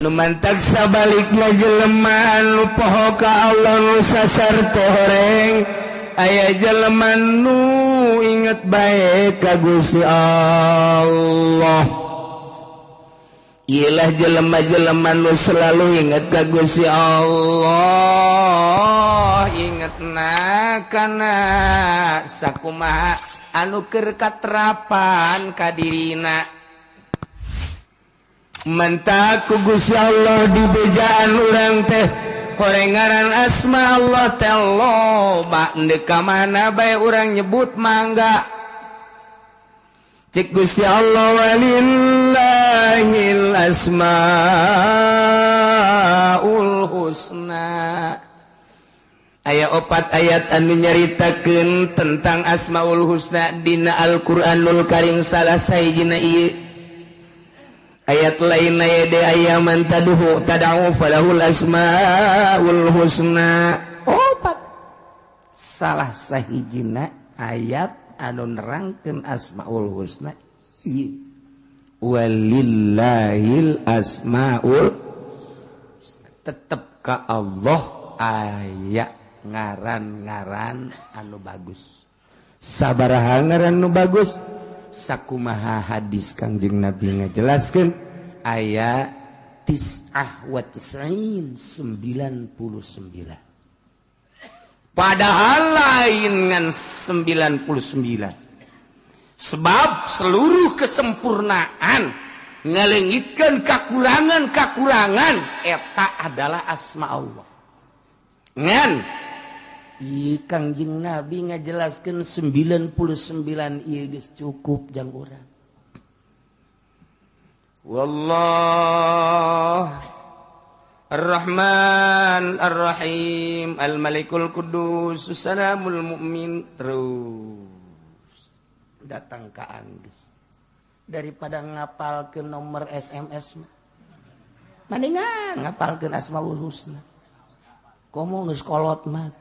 Numantak sabalikna jelema anu poho ka Allah nu sasar teh horeng aya jelema nu inget bae ka Gusti Allah. Iyalah jelema-jelema nu selalu inget ka Gusti Allah, ingetna kana sakumaha anu keur katrapan ka dirina. Mentak ku Gusti Allah di bejaan urang teh horengaran asma Allah teh loba endeu ka mana bae urang nyebut mangga. Cik Gusti Allah walillahil asmaul husna. Aya 4 ayat anu nyaritakeun tentang asmaul husna dina Al-Qur'anul Karim salah sahijina ieu. Ayat lain aya man tad'u falahul asmaul husna. 4 salah sahijina ayat anu nerangkeun asmaul husna ieu. Walillahil asmaul tetep ka Allah aya ngaran-ngaran anu bagus. Sabaraha ngaran anu bagus? Sakumaha hadis Kangjeng Nabi ngajelaskeun aya 99. Padahal lain ngan 99. Sebab seluruh kesempurnaan ngalengitkeun kakurangan-kakurangan eta adalah asma Allah. Ngan Kangjeng Nabi ngajelaskeun 99 ieu geus cukup jang urang. Wallah Ar-Rahman Ar-Rahim Al-Malikul Qudus Salamul Mu'min terus datang ka anggeus. Daripada ngapalkeun nomor SMS mendingan ngapalkeun Asmaul Husna. Komo geus kolot mah.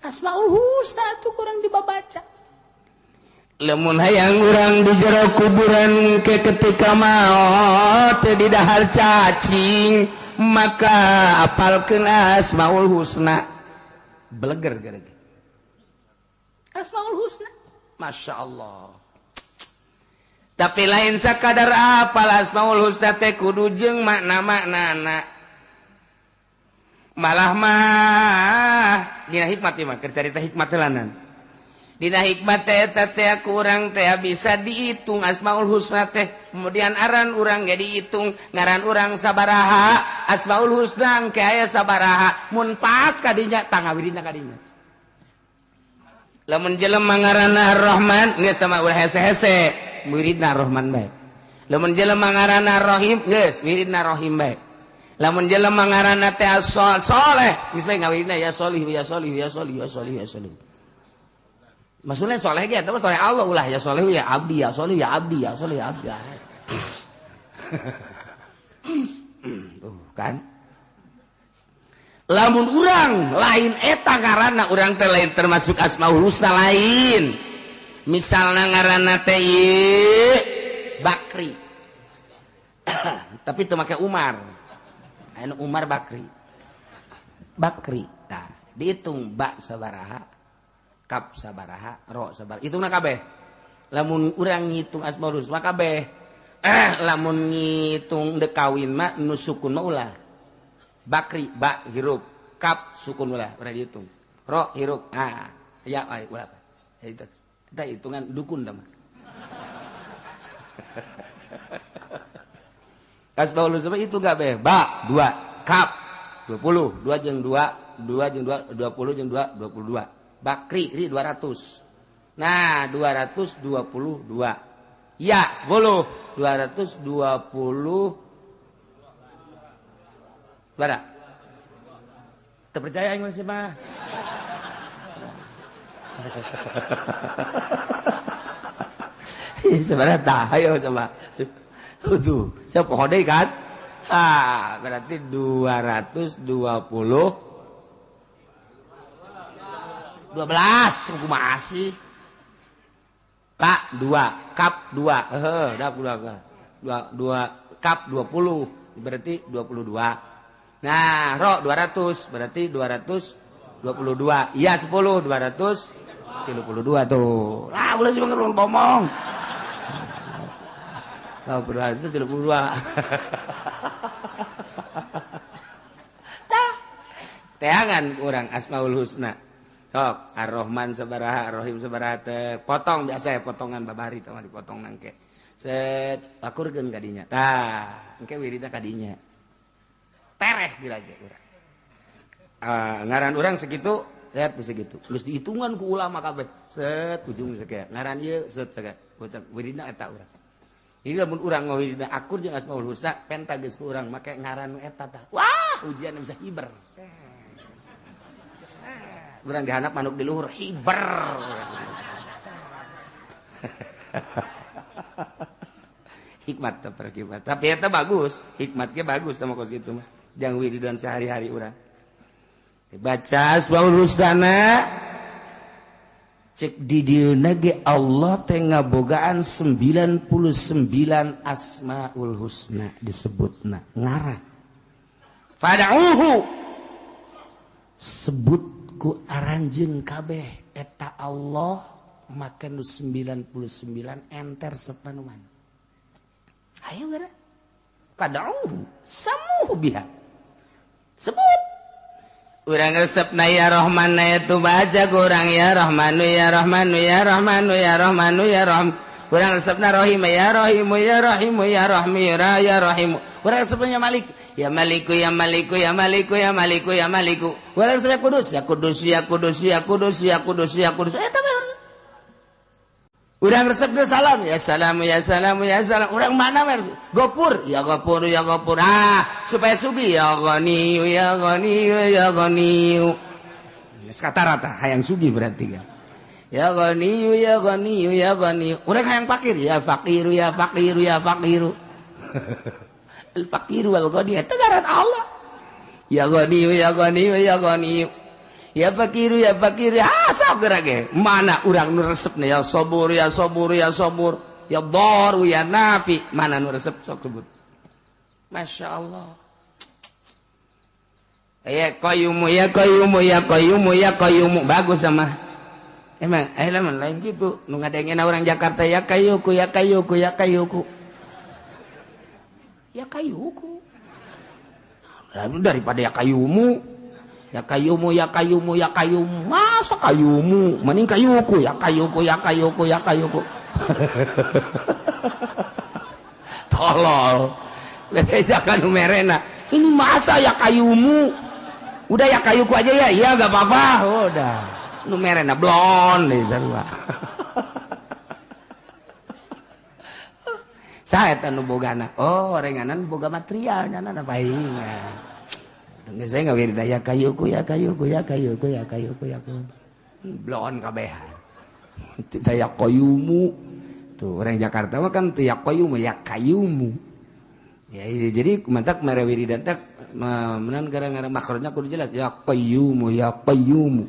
Asmaul Husna tuh kurang dibabaca. Lamun hayang urang di jero kuburan ke ketika maot di dahar cacing maka apalkeun Asmaul Husna. Beleger gara-gara Asmaul Husna. Masya Allah. Tapi lain sakadar apal Asmaul Husna teh kudu jeung makna-maknana. Malah mah dina hikmat mah keur carita hikmat telanan. Dina hikmat teh eta teh kurang teh bisa dihitung Asmaul Husna teh. Kemudian aran urang ge dihitung, ngaran urang sabaraha, Asmaul Husna ke aya sabaraha, mun pas ka dinya tangawirina ka dinya. Lamun jelema ngaranna Ar-Rahman geus teh mah ulah hese-hese, muridna Ar-Rahman bae. Lamun jelema ngaranna Ar-Rahim geus muridna Rahim bae. Lamun jelema ngaranna teh Saleh, geus bae ngawirina ya Sholih ya Sholih ya Sholih ya Sholih ya Sholih. Maksudnya soleh ge eta mah soleh Allah ulah ya Sholih ya Abdi ya Sholih ya Abdi ya Sholih ya Abdi. Tuh kan. Lamun urang lain eta ngaranna urang teh lain termasuk Asmaul Husna lain. Misalna ngaranna teh Bakri. Tapi teu make Umar. Anu Umar Bakri. Bakri. Nah, dihitung ba sabaraha, kap sabaraha, ro sabaraha. Hitungna kabeh. Lamun urang ngitung Asmaul Husna kabeh. Lamun ngitung de kawin mah nu sukun mah ulah. Bakri ba hirup, kap sukun ulah, urang dihitung. Ro hirup. Ah, ya ulah. Eta hitungan dukun dah mah. Asmaul Husna itu enggak be. Ba 2, kap 20, 2 jeung 2, 2 jeung 2 20 jeung 2 22. Bakri ri 200. Nah, 222. Ya 10 220. Bara. Teu percaya aing masih mah. Sebenarnya tah ayo coba. Tuh, saya pohon deh kan? Berarti 220 12 kumaha sih? Kak 2, kap 2. Dah 2 kap 20. berarti 22. Nah, ro 200 berarti 222. Iya 10 232 tuh. Lah ulah sih ngomong ngomong. Kau berhasil 32. Tah. Teangan orang Asmaul Husna. Sok Ar-Rahman sabaraha, Ar-Rahim sabaraha teh potong biasa ya potongan babari teh dipotong nangke. Set akurkeun ka dinya. Tah, engke wirida ka dinya. Tereh dilage urang. Ngaran urang segitu, lihat di segitu. Geus dihitungan ku ulama kabeh. Set ujung sakea. Ngaran ieu set sakea. Wirina eta urang. Ini lamun urang ngawirina akur jeung Asmaul Husna penta geus ku urang make ngaran eta tah. Wah, ujian bisa hiber. Urang dihanap manuk di luhur hiber. Hikmat terperkimat. Tapi eta bagus, hikmatnya bagus sama kos gitu mah. Jang wiridan sehari-hari urang. Baca Asmaul Husna cek di dieuna ge Allah teh ngabogaan 99 Asmaul Husna disebutna ngaran. Fad'uhu sebut ku aranjeun kabeh eta Allah make nu 99 enter sepanuman. Hayu gara. Fad'uhu samuhu biha. Sebut. Urang resepna ya Rahman na itu baca kurang ya Rahmanu ya Rahmanu ya Rahmanu ya Rahmanu ya Rahman. Urang resepna Rahim ya Rahimu ya Rahimu ya Rahmi ya Rahimu. Urang resepna Malik ya Maliku ya Maliku ya Maliku ya Maliku ya Maliku. Urang resepna Kudus ya Kudus ya Kudus ya Kudus ya Kudus ya Kudus. Eta mah. Urang resepna Salam ya Salamu ya Salamu ya Salam. Urang mana mah Gopur ya Gopur ya Gopur. Ah, supaya sugi ya Ghaniyu ya Ghaniyu ya Ghaniyu. Kata-rata hayang sugi berarti kan. Ya Ghaniyu ya Ghaniyu ya Ghaniyu. Urang hayang fakir ya Fakiru ya Fakiru ya Fakiru. Al Fakiru wal Ghani eta ngaran Allah. Ya Ghaniyu ya Ghaniyu ya Ghaniyu. Ya Fakiru ya Fakiru sok gerage. Mana urang nu resepna ya Sabur ya Sabur ya Sabur. Ya Daru ya Nafi. Mana nu resep sok sebut. Masya Allah. Ya Qayyumu ya Qayyumu ya Qayyumu ya Qayyumu. Bagus sama. Emang lain gitu. Nu ngadengena orang Jakarta ya Kayyuku ya Kayyuku ya Kayyuku. Ya Kayyuku. Lalu daripada ya Kayyumu. Ya Kayyumu ya Kayyumu ya Kayyumu. Masa Kayyumu? Mending Kayyuku ya Kayyuku ya Kayyuku ya Kayyuku. Tolol. Lebejakan numerena. Ini masa ya Kayyumu? Udah ya Kayyuku aja ya. Iya gak apa-apa. Udah. Numerena blon deh sarua. Saya tanu bogana. Oh, renganan boga materialnya nana paingan. Saya nggak wirida ya Kayyuku ya Kayyuku ya Kayyuku ya Kayyuku ya Kayyuku. Blon kabehan. Tidak ya Qayyumu. Tuh orang Jakarta mah kan tuh ya Qayyumu ya Kayyumu. Ya jadi mantak mere wiridan tak menan gara-gara makrotnya kudu jelas ya Qayyumu ya Qayyumu.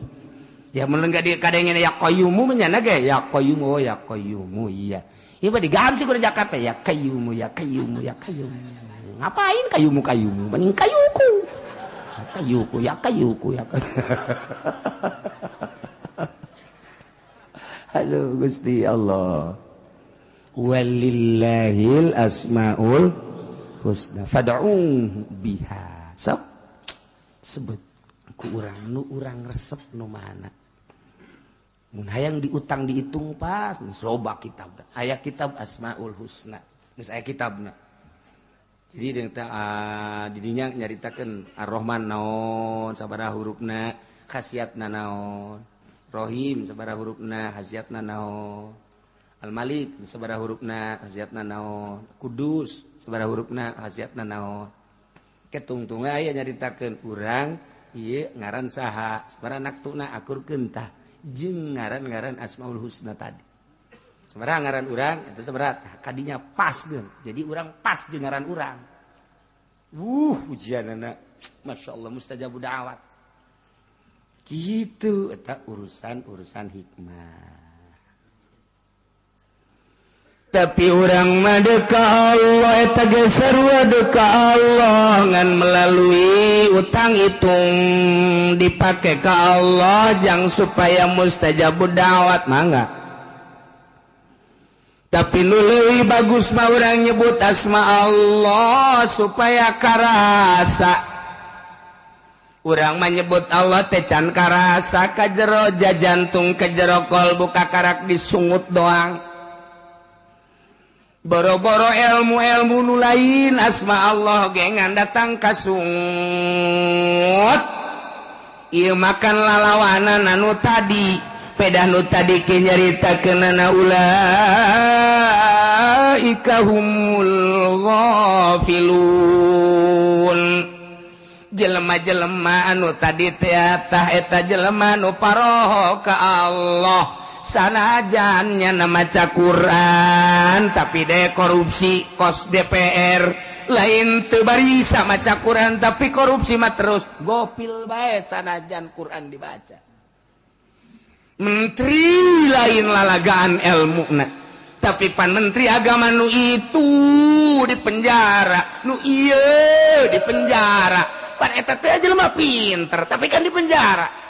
Ya mun enggak di kadengena ya Qayyumu menyana ge ya Qayyumu oh ya Qayyumu iya. Ieu mah diganti ku Jakarta ya Qayyumu ya Qayyumu ya Qayyumu. Ngapain Qayyumu Qayyumu? Mending Kayyuku. Kayyuku ya Kayyuku ya Kayyuku. Halo Gusti Allah. Walillahil asmaul husna fad'uhu biha. Sebut ku urang nu urang resep nu mana. Mun hayang diutang dihitung pas geus loba kitab. Aya kitab Asmaul Husna. Geus aya kitabna. Jadi didinya nyaritakeun Ar-Rahman naon sabaraha hurufna khasiatna naon. Rahim sabaraha hurufna khasiatna naon. Al-Malik sabaraha hurufna khasiatna naon. Kudus sabaraha hurufna khasiatna naon. Ketungtungna aya nyaritakeun urang ieu ngaran saha sabaraha naktuna akurkeun tah jeung ngaran-ngaran Asmaul Husna tadi. Sabaraha ngaran urang eta sabaraha kadinya pas geun. Jadi urang pas jeung ngaran urang. Ujianana Masya Allah mustajabu da'awat. Gitu eta urusan hikmah. tapi urang madeka Allah eta ge sarua deka Allah ngan melalui utang hitung dipake ka Allah jang supaya mustajabud da'wat mangga tapi nu leuwih bagus mah urang nyebut asma Allah supaya karasa urang mah nyebut Allah teh can karasa ka jero jantung ka jero kolbu ka karak disungut doang boro-boro ilmu nu lain asma Allah gengan datang kasungut ieu makan lalawanan anu tadi pedah nu tadi ke nyaritakeunana ulaika humul ghafilun jelema-jelema anu tadi teh eta jelema nu paroho ka Allah sanajannya nama maca Quran tapi deh korupsi kos DPR lain teu barisa maca Quran tapi korupsi mah terus gopil bae sanajan Quran dibaca menteri lain lalagaan ilmuna tapi pan menteri agama nu itu dipenjara nu ieu dipenjara pan eta teh jelema pinter tapi kan dipenjara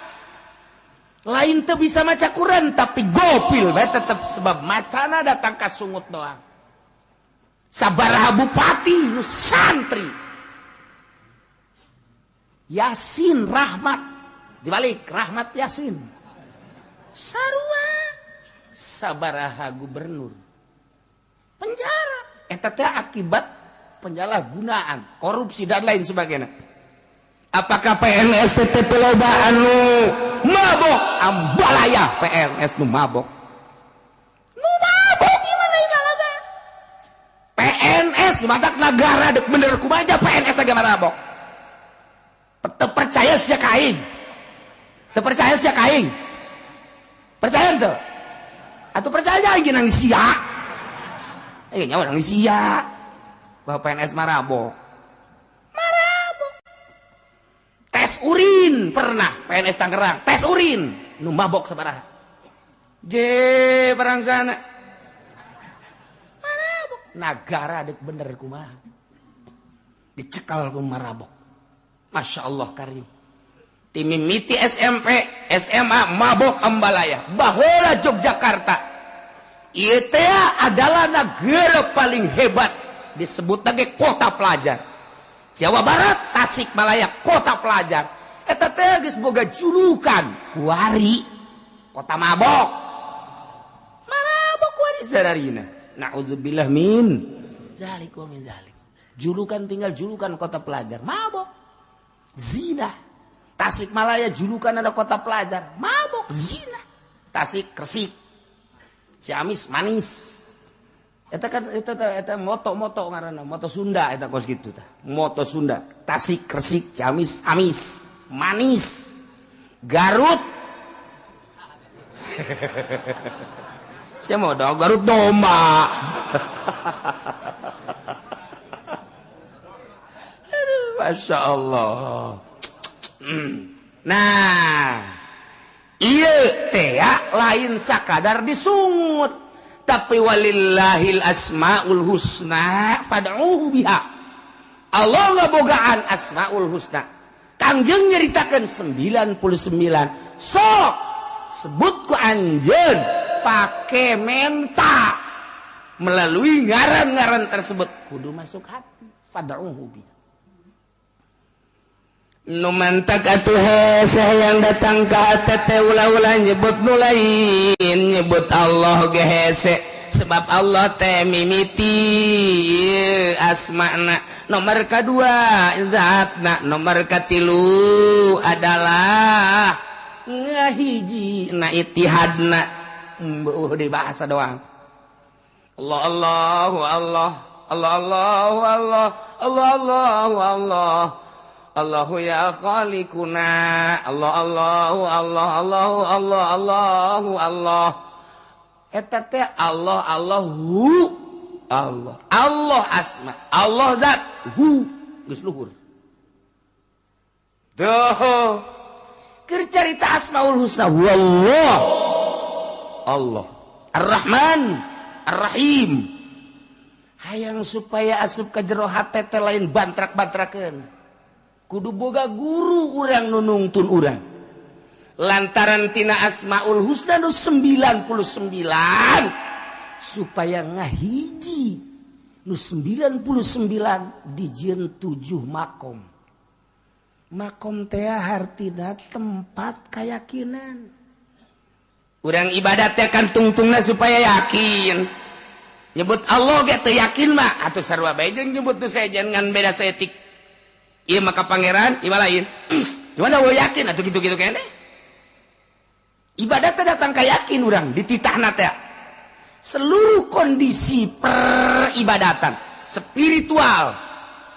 lain tuh bisa maca Quran tapi gopil bae tetep sebab macana datang ka sungut doang sabaraha bupati nu santri Yasin Rahmat dibalik Rahmat Yasin sarua sabaraha gubernur penjara eta teh akibat penyalahgunaan korupsi dan lain sebagainya. Apakah PNS teh lobaan nu mabok ambalaya PNS nu mabok gimana galaga PNS matak negara dek bener kumaha PNS lagi mabok teu percaya sia kaing percaya teu atuh percaya lagi nang sia nyawa nang sia bahwa PNS marabok tes urin pernah PNS Tangerang tes urin nu mabok sabaraha ge perang sana marabok nagara dek bener kumaha dicekal ku marabok Masya Allah karim timimiti SMP SMA mabok ambalaya baheula Yogyakarta ieu teh adalah negara paling hebat disebut lagi kota pelajar Jawa Barat, Tasikmalaya, kota pelajar. Eta teh geus boga julukan kuari, kota mabok. Mabok kuari sararina. Nauzubillah min zalik wa min zalik. Julukan tinggal julukan kota pelajar, mabok. Zina. Tasikmalaya julukan ada kota pelajar, mabok, zina. Tasik Kresik. Ciamis manis. Eta kan eta moto ngaranna moto Sunda eta kos kitu tah moto Sunda Tasik Kresik Ciamis amis manis Garut saya mau dong Garut domba aduh Masya Allah nah ieu teh lain sakadar disungut tapi walillahil asmaul husna fad'uhu biha Allah ngabogaan asmaul husna Kangjeng nyeritakan 99 sok sebut ku anjeun pake menta melalui ngaran-ngaran tersebut kudu masuk hati fad'uhu biha nu mantak atuh hese yang datang ka tete ulah-ulah nyebut nu lain nyebut Allah ge hese sebab Allah teh mimiti asmana nomor kedua zatna nomor katilu adalah ngahiji na itihadna di bahasa doang Allah Allahu Allah Allah Allahu Allah Allah Allahu Allah Allahu ya khaliquna Allah Allahu Allah Allahu Allah Allahu Allah eta teh Allah Allahu Allah Allah asma Allah zat hu geus luhur tuh keur carita asmaul husna wallah Allah Ar-Rahman Ar-Rahim. Hayang supaya asup ka jero hate teh lain bantrak-bantrakeun. Kudu boga guru urang nu nungtun urang. Lantaran tina Asmaul Husna nu 99 supaya ngahiji nu 99 dijieun 7 makom. Makom teh hartina tempat keyakinan. Urang ibadat teh kan tungtungna supaya yakin. Nyebut Allah ge teu yakin mah atuh sarua bae jeung nyebut teu sejen ngan beda setik. Ieu maka pangeran, ieu lain. Cuma da yakin atuh kitu-kitu keneh. Ibadat teh datang ka yakin urang dititahna teh. Seluruh kondisi peribadatan, spiritual,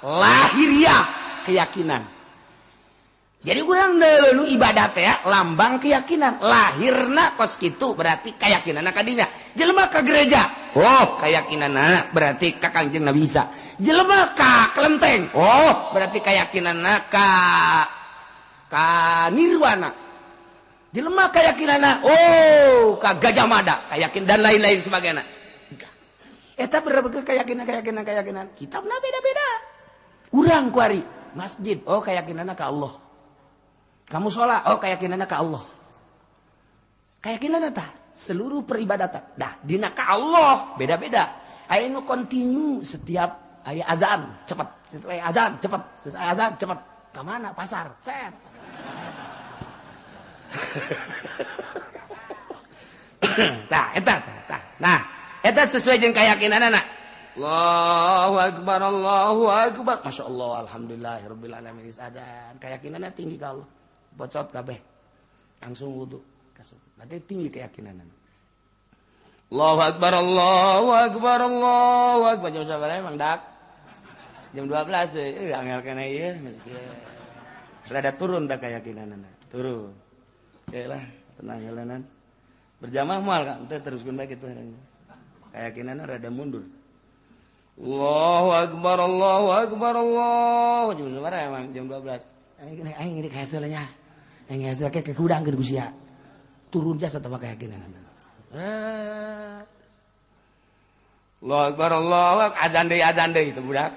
lahiriah, keyakinan. Jadi urang nu ibadat teh lambang keyakinan. Lahirna kos kitu berarti keyakinanna ka dinya. Jelema ka gereja, oh keyakinanna berarti ka Kangjeng Nabi Isa. Jelema ka kelenteng, oh berarti keyakinanna ka nirwana. Jelema keyakinanna, oh ka Gajah Mada, keyakinan dan lain-lain sebagainya. Eta berbagai keyakinan. Kitabna beda-beda. Urang kuari masjid, oh keyakinanna ka Allah. Kamu sholat, oh keyakinannya ke Allah. Keyakinannya tah seluruh peribadatan. Dah, dina ka Allah beda-beda. Aya nu kontinu setiap aya azan cepat, aya azan cepat, aya azan cepat. Ka mana? Pasar. Set. Tah, eta tah. Nah, eta sesuai jeung keyakinanna. Allahu akbar, Allahu akbar. Masyaallah, alhamdulillahirabbil alamin. Azan keyakinannya tinggi ka Allah. Bocot kabeh langsung wudu kasih berarti tinggi keyakinan. Allahu akbar, Allahu akbar, Allahu akbar. Jam sabaraha emang dak jam 12 angel kana ieu rada turun dah keyakinanna turun lah tenang jalanan berjamaah moal kan teh teruskeun bae kitu keyakinanna rada mundur. Allahu akbar, Allahu akbar, Allah. Jam sabaraha emang jam 12 aing ngirik hasilnya. Yang hasil kayak kudang ke Gusia turun jasa sama keyakinan. Allahu akbar, Allahu akbar. Azan deui itu budak.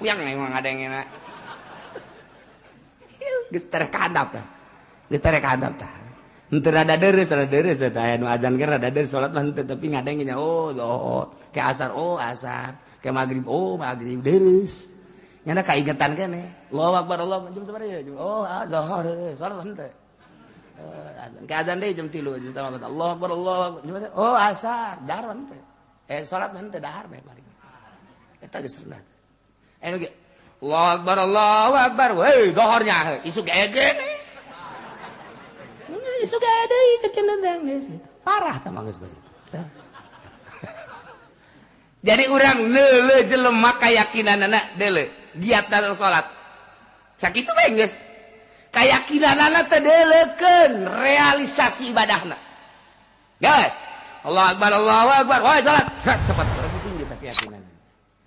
Puyang memang ada yang enak. Geus terek handap tah. Geus terek handap tah. Henteu rada deres tah aya nu azan ge rada deres salat mah henteu tapi ngadengnya oh ke asar asar, ke magrib magrib deres. Nyana kaingetan keneh. Allahu akbar, Allah jam sabaraha ya? Oh, zuhur, salat henteu. Ke azan deui jam 3 jam sama Allahu akbar, Allah. Oh, asar, dahar henteu. Salat henteu dahar bae balik. Eta geus rendah. Anu ge Allahu akbar, Allahu akbar. Weh, zuhurnya isuk ege nih. Isuk ege deui cek nendang geus. Parah tah manggeus geus. Jadi urang neuleuh jelema kayakinanna deuleuh. Giat dalam sholat sakitu bae geus keyakinanna teh deuleukeun realisasi ibadahna geus Allahu akbar, Allahu akbar. Woi sholat cepat tinggi teh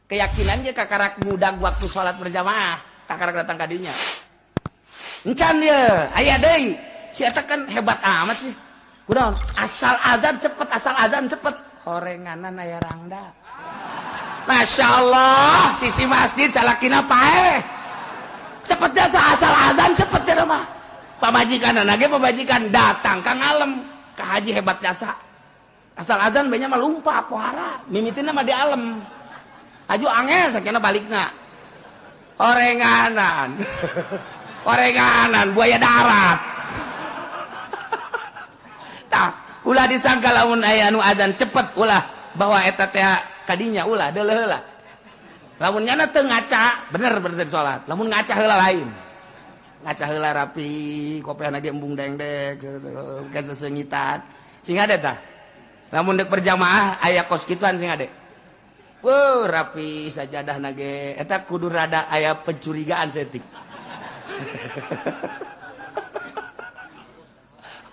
keyakinan ge kakarak ngudag waktu sholat berjamaah kakarak datang ka dinya encan ieu aya deui si eta kan hebat amat sih kunaon asal azan cepet horenganan aya rangda. Masya Allah, sisi masjid salakina paeh. Cepetnya asal azan cepetnya mah. Pamajikan anake pamajikan datang ka ngalem, ka haji hebat jasa. Asal azan banyak mah lumpat pohara, mimitina mah di alem. Aju angel sakena balikna. Orenganan. Orenganan buaya darat. Tah, ulah disangka lamun aya anu azan cepet ulah bahwa eta teh kadinya ulah deuleuh heula. Lamun nyana teu ngaca, bener salat. Lamun ngaca heula lain. Ngaca heula rapi, kopehna ge embung dengdek, geus sesengitan. Sing ade tah. Lamun deuk berjamaah aya kos kituan sing ade. Rapi sajadahna ge eta kudu rada aya pencurigaan setik.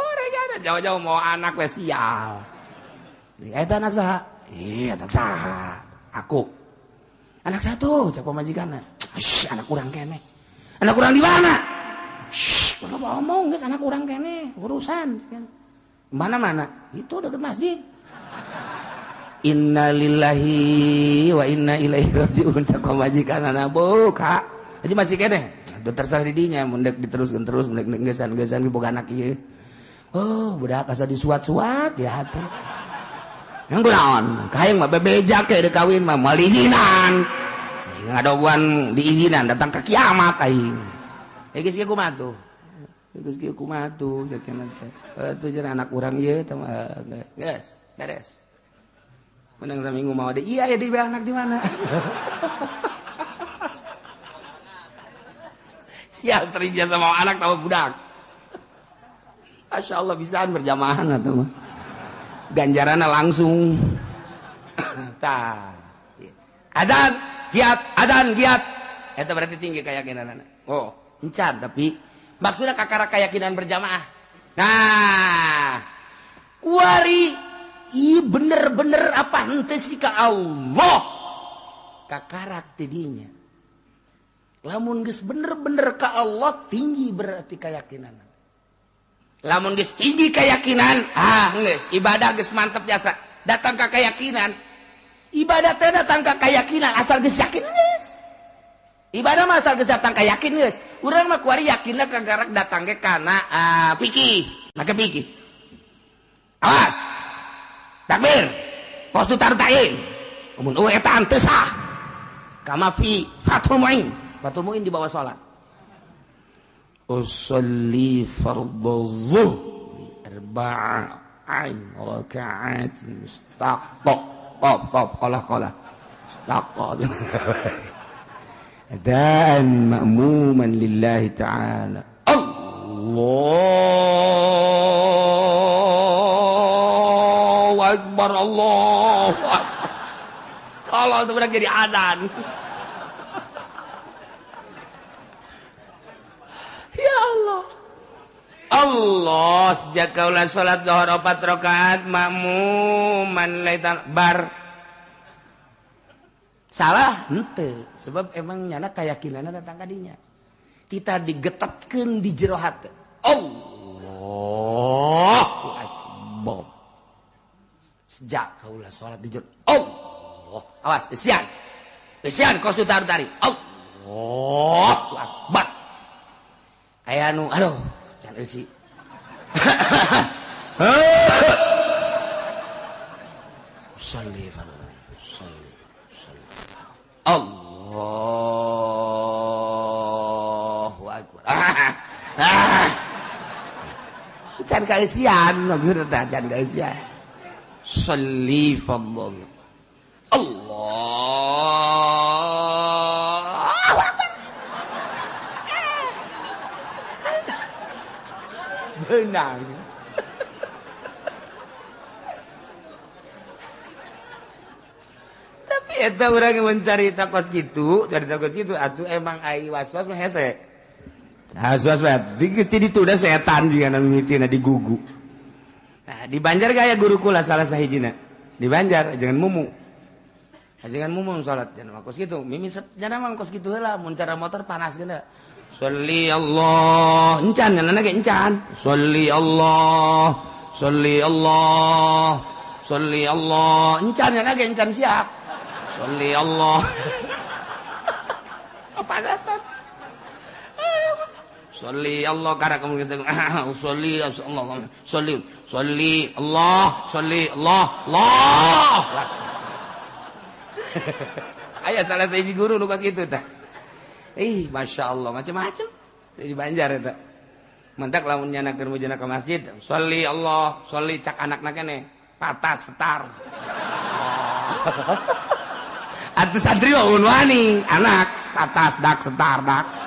Orengan jauh-jauh mau anak we sial. Eta anak saha? Anak saha? Aku. Anak satu, cak pemajikanna. Anak urang kene. Anak urang di mana? Bapak ngomong geus anak urang kene, urusan. Mana-mana? Itu dekat masjid. innalillahi wa inna ilaihi rajiun cak majikanana buka jadi masih kene itu terserah didinya mundek diteruskeun terus mundek gesan-gesan boga anak ieu oh budak asa disuat-suat ya teh yang kunaon kaeng mah bebeja ke deuk kawin mah moal izinan ngadoguan diizinan datang ke kiamat aing geus kieu kumaha tuh geus kieu kumaha tuh sakeuna teh atuh cenah anak urang ieu teh geus beres menang saminggu mau deh iya ya di anak di mana siap sering jasa mau anak tahu budak Masya Allah bisaan berjamaah atau mah ganjarannya langsung tah adan giat itu berarti tinggi keyakinan oh encan tapi maksudnya kakara keyakinan berjamaah nah kuari iya bener-bener apa ente sih ka Allah kakarak tidinya lamun geus bener-bener ka Allah tinggi berarti keyakinan lamun geus tinggi keyakinan geus ibadah geus mantep jasa datang ka keyakinan ibadah teh datang ka keyakinan asal geus yakin geus ibadah mah asal geus datang ka yakin geus urang mah kuari yakinna kakarak datang ke kana pikih make pikih awas takbir pos tu tartain mun eta teu sah kama fi fathul muin di bawah salat usolli fardhu zuhri arba'in raka'atin mustaqqa qala mustaqqa dan ma'muman lillahi ta'ala Akbar Allah kalau itu benar jadi adzan ya Allah Allah sejak kaulah salat zuhur 4 rakaat makmuman laitan bar salah henteu sebab emang nyana keyakinanna datang ka dinya kita digetatkeun di jero hate Allahu Akbar sejak kaulah sholat di jero Allah awas isian kos tu tarik Allahu Akbar aya anu aduh can eusi salli Allahu Akbar can kaisian maksudna can kaisian salli fadl Allah benang tapi eta urang mencari takos gitu dari takos gitu atuh emang ai was-was mah hese was-was geus ti ditu da setan jigana mimitina digugu. Nah, di Banjar gaya guru kula salah sahijina. Di Banjar jangan mumu. Jangan mumu salat jangan kos kitu. Mimi jangan mah kos kitu heula mun cara motor panas geuna. Sholli Allah, encan nana ge encan. Sholli Allah. Sholli Allah. Sholli Allah. Encan nana ge encan siap. Sholli Allah. Kepanasan. Sholli Allah karena kamu kita sholli Allah sholli Allah ayah salah seiji guru lu kasih itu tah masya Allah macam-macam di Banjar eta mentak lamun nyana keur mujana ka masjid sholli Allah sholli cak anakna kene patah setar atuh santri mah wani anak patah dak setar dak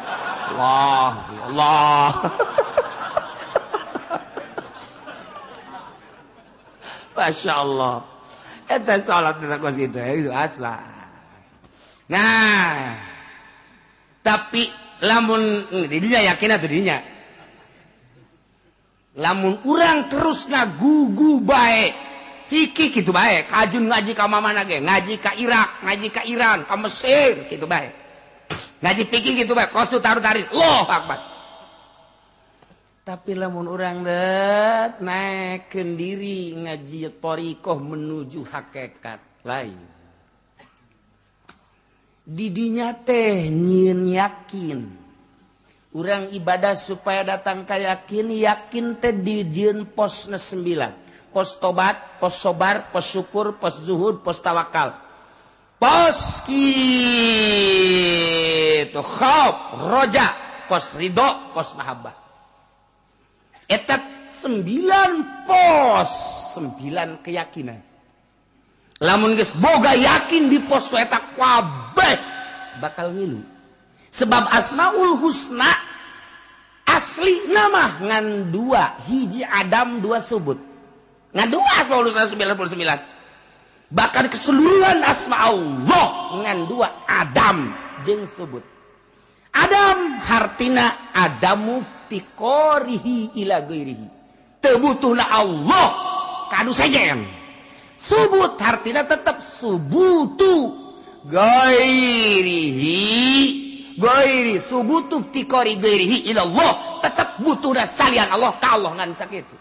Allah Masya Allah eta salat kita kos itu asla nah tapi lamun didinya yakin atau didinya lamun urang terus ngagugu bae fikih gitu bae kajun ngaji ka mamana ge ngaji ka Irak ngaji ka Iran ka Mesir gitu bae. Ngaji pikir gitu baik, kos tu tarik, Allahu Akbar. Tapi lamun urang dek naikkeun diri ngaji thariqah menuju hakikat lain. Di dinya teh nyieun yakin. Urang ibadah supaya datang ka yakin teh dijieun posna 9. Pos tobat, pos sobar, pos syukur, pos zuhud, pos tawakal. Pos kitu khauf, roja, pos ridho, pos mahabbah. Eta 9 pos, 9 keyakinan. Lamun geus boga yakin di pos eta kabeh bakal ngilu. Sebab Asmaul Husna asli nama ngan 2, hiji Adam 2 subut. Ngan 2 Asmaul Husna 99. Bahkan keseluruhan asma Allah ngan 2 Adam jeung subut. Adam hartina Adamu ftiqorihi ila ghairihi. Teu butuhna Allah kanu sejen. Subut hartina tetap subutu ghairi subutu ftiqori ghairihi ila Allah, tetap butuhna salian Allah ka Allah ngan sakitu.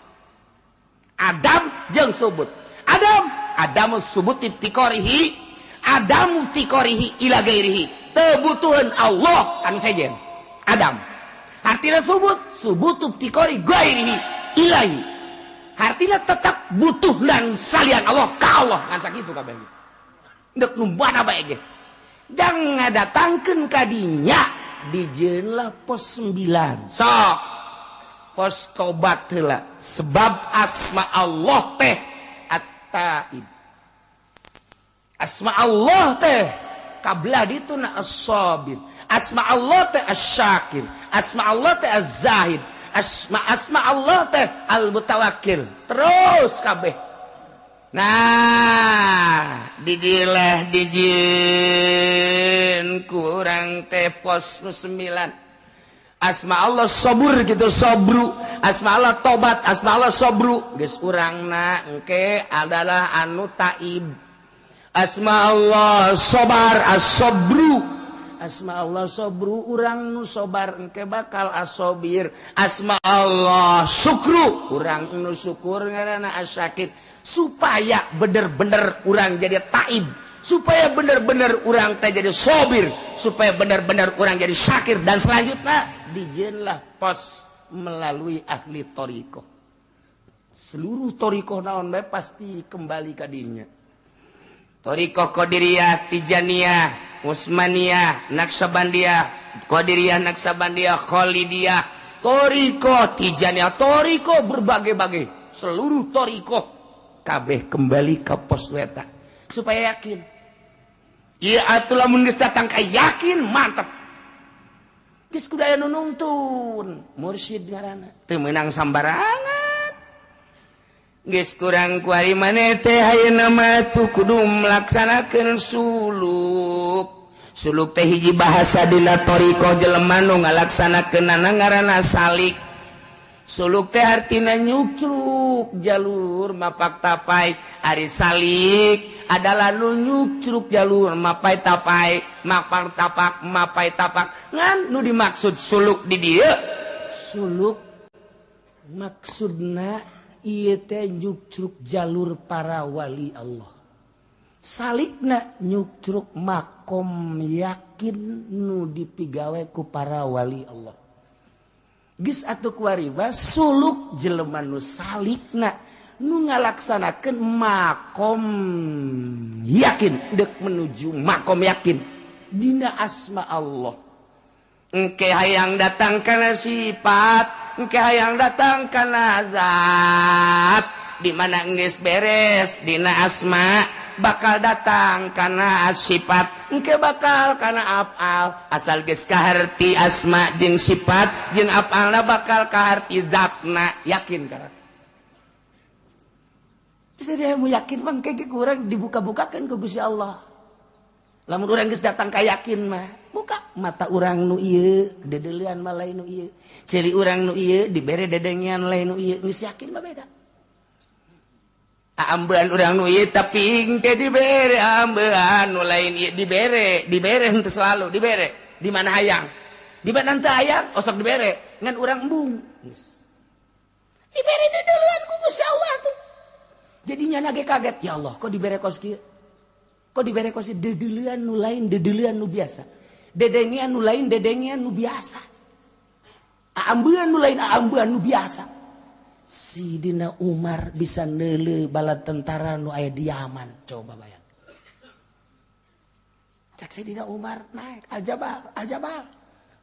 Adam jeung subut. Adamu subut ftiqorihi, Adamu ftiqorihi ila ghairihi. Tebutuhan Allah anu sejen Adam. Artinya subutu ftiqori ghairihi ilahi. Artinya tetap butuh dan salian Allah ka Allah ngan sakitu kabeh. Deuk numbana bae ge. Jang ngadatangkeun ka dinya dijieun lah pos 9. Sok pos tobat heula. Sebab asma Allah teh At-Taib. Asma Allah teh kablah dituna as-sabir. Asma Allah teh asy-syakir. Asma Allah teh az-zahid. Asma Allah teh al-mutawakkil. Terus kabeh. Nah, didilah dijieun kurang teh pos 9. Asma Allah sabur gitu, sabru. Asma Allah tobat, asma Allah sabru. Geus urangna engke adalah anu taib. Asma Allah sobar as-sobru. Asma Allah sobru urang nu sobar engke bakal as-sobir. Asma Allah syukru urang nu syukur ngaranna as-syakir. Supaya bener-bener urang jadi taib, supaya bener-bener urang teh jadi sobir, supaya bener-bener urang jadi syakir, dan selanjutnya dijieunlah pos melalui ahli thariqah. Seluruh thariqah naon bae pasti kembali ka dinya. Thariqah Qadiriyah, Tijaniyah, Utsmaniyah, Naqsabandiyah, Qadiriyah, Naqsabandiyah, Khalidiyah, Thariqah Tijaniyah, thariqah berbagai-bagai. Seluruh thariqah kabeh kembali ke pos eta supaya yakin. Ieu atuh lamun geus datang ka yakin mantep. Geus kudu aya nu nuntun, mursyid ngaranna. Teu meunang sambarangan. Geus kurang kuari maneh teh ayeuna mah tuh kudu melaksanakeun suluk. Suluk teh hiji bahasa dina thariqah jelema nu ngalaksanakeunana ngaranna salik. Suluk teh artina nyucruk jalur mapak tapai. Ari salik adalah nu nyucruk jalur mapai tapai, mapak tapak, mapai tapak. Ngan nu dimaksud suluk di dieu. Suluk maksudna ieu teh nyucruk jalur para wali Allah. Salikna nyucruk makom yakin nu dipigawe ku para wali Allah. Geus atuh kuariba suluk jelema nu salikna nu ngalaksanakeun makom yakin, deuk menuju makom yakin dina asma Allah. Engke hayang datang kana sifat, engke hayang datang kana zat, di mana geus beres dina asma bakal datang kana sifat, engke bakal kana afal. Asal geus kaharti asma jeung sifat jeung afalna bakal kaharti zatna, yakin kana. Jadi mau yakin mah engke kurang dibuka-bukakeun ku Gusti Allah. Lamun urang geus datang ka yakin mah, buka mata urang nu ieu, dedeulean mah lain nu ieu. Cili urang nu ieu dibere dedengian lain nu ieu, geus yakin mah beda. Ambean urang nu ieu tapi engke dibere ambean nu lain ieu dibere henteu selalu dibere. Di mana hayang? Di mana henteu hayang osok dibere, ngan urang embung. Geus. Dibere dedeuleun ku Gusti Allah tuh. Jadinya nage kaget, ya Allah kok dibere kos kieu? Kok dibere kos dedeuleun nu lain dedeuleun nu biasa. Dedengian nu lain dedengian nu biasa. Aambeun nu lain aambeun nu biasa. Sidina Umar bisa neuleuh bala tentara nu aya di Yaman, coba bayang. Cek Sidina Umar naik Al-Jabal.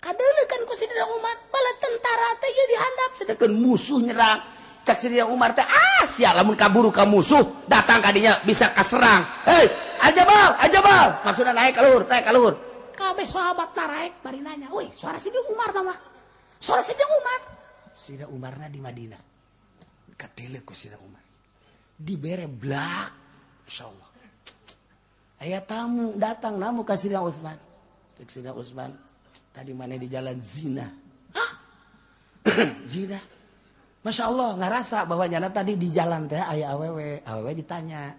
Kadeuleuh kan ku Sidina Umar, bala tentara teh ieu dihandap sedangkeun musuh nyerang. Cek Sidina Umar teh sia lamun kaburu ka musuh, datang ka dinya bisa kaserang. Hei, Al-Jabal, maksudna naik ka luhur. Kabeh sahabat naik bari nanya, "Woi, suara Sidina Umar tah mah?" Suara Sidina Umar. Sidina Umarna di Madinah. Kadeuleuh ku Sidina Umar. Dibere blak, insyaallah. Aya tamu datang namu ka Sidina Utsman. Cek Sidina Utsman, tadi mana di jalan zina. Hah? Zina. Masya Allah, ngerasa bahwa nyana tadi di jalan teh aya awewe ditanya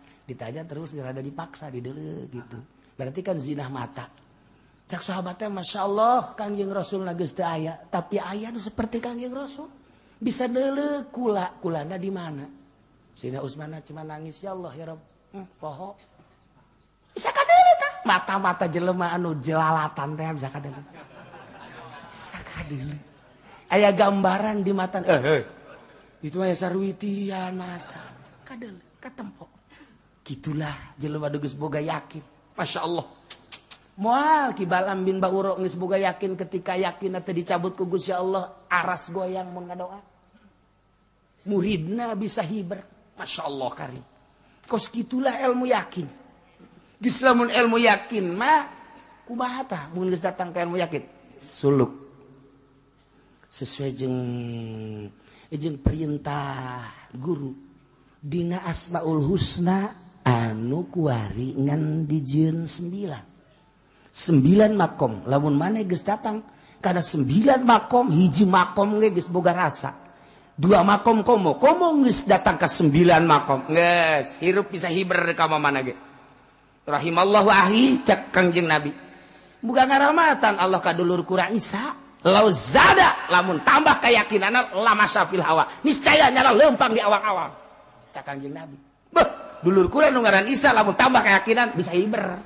terus rada dipaksa dideuleuh gitu. Berarti kan zina mata. Cak sahabatnya Masya Allah Kangjeng Rasul geus teu aya, tapi aya nu seperti Kangjeng Rasul. Bisa deuleuh kulana di mana? Sidina Utsman cuma nangis, ya Allah ya Rabb. Poho. Bisa kadeuleuh tah? Mata-mata jelema anu jelalatan teh bisa kadeuleuh. Bisa kadeuleuh. Aya gambaran di mata. Itu aya sarwitian mata. Kadeuleuh, katempo. Gitulah jelema geus boga yakin. Masya Allah. Moal Ki Balam bin Ba'uro geus boga yakin ketika yakin teh dicabut ku Gusti Allah aras goyang mun ngadoa. Muridna bisa hiber. Masya Allah karim. Kos gitulah ilmu yakin. Geus lamun ilmu yakin mah kumaha tah mun geus datang ka ilmu yakin? Suluk. Sesuai jeung perintah guru. Dina Asmaul Husna anu kuari ngan dijieun 9 makom. Lamun maneh geus datang kana 9 makom, hiji makom ge geus boga rasa. 2 makom komo geus datang ka 9 makom. Geus hirup bisa hiber ka mana ge. Rahimallahu ahi cek Kangjeng Nabi. Muga ngaramatan Allah kadulur kura Isa. Lau zada lamun tambah keyakinana lama syafil hawa. Niscaya nyala lempang di awang-awang. Cek Kangjeng Nabi. Beuh, dulur kura nu ngaran Isa lamun tambah keyakinan bisa hiber.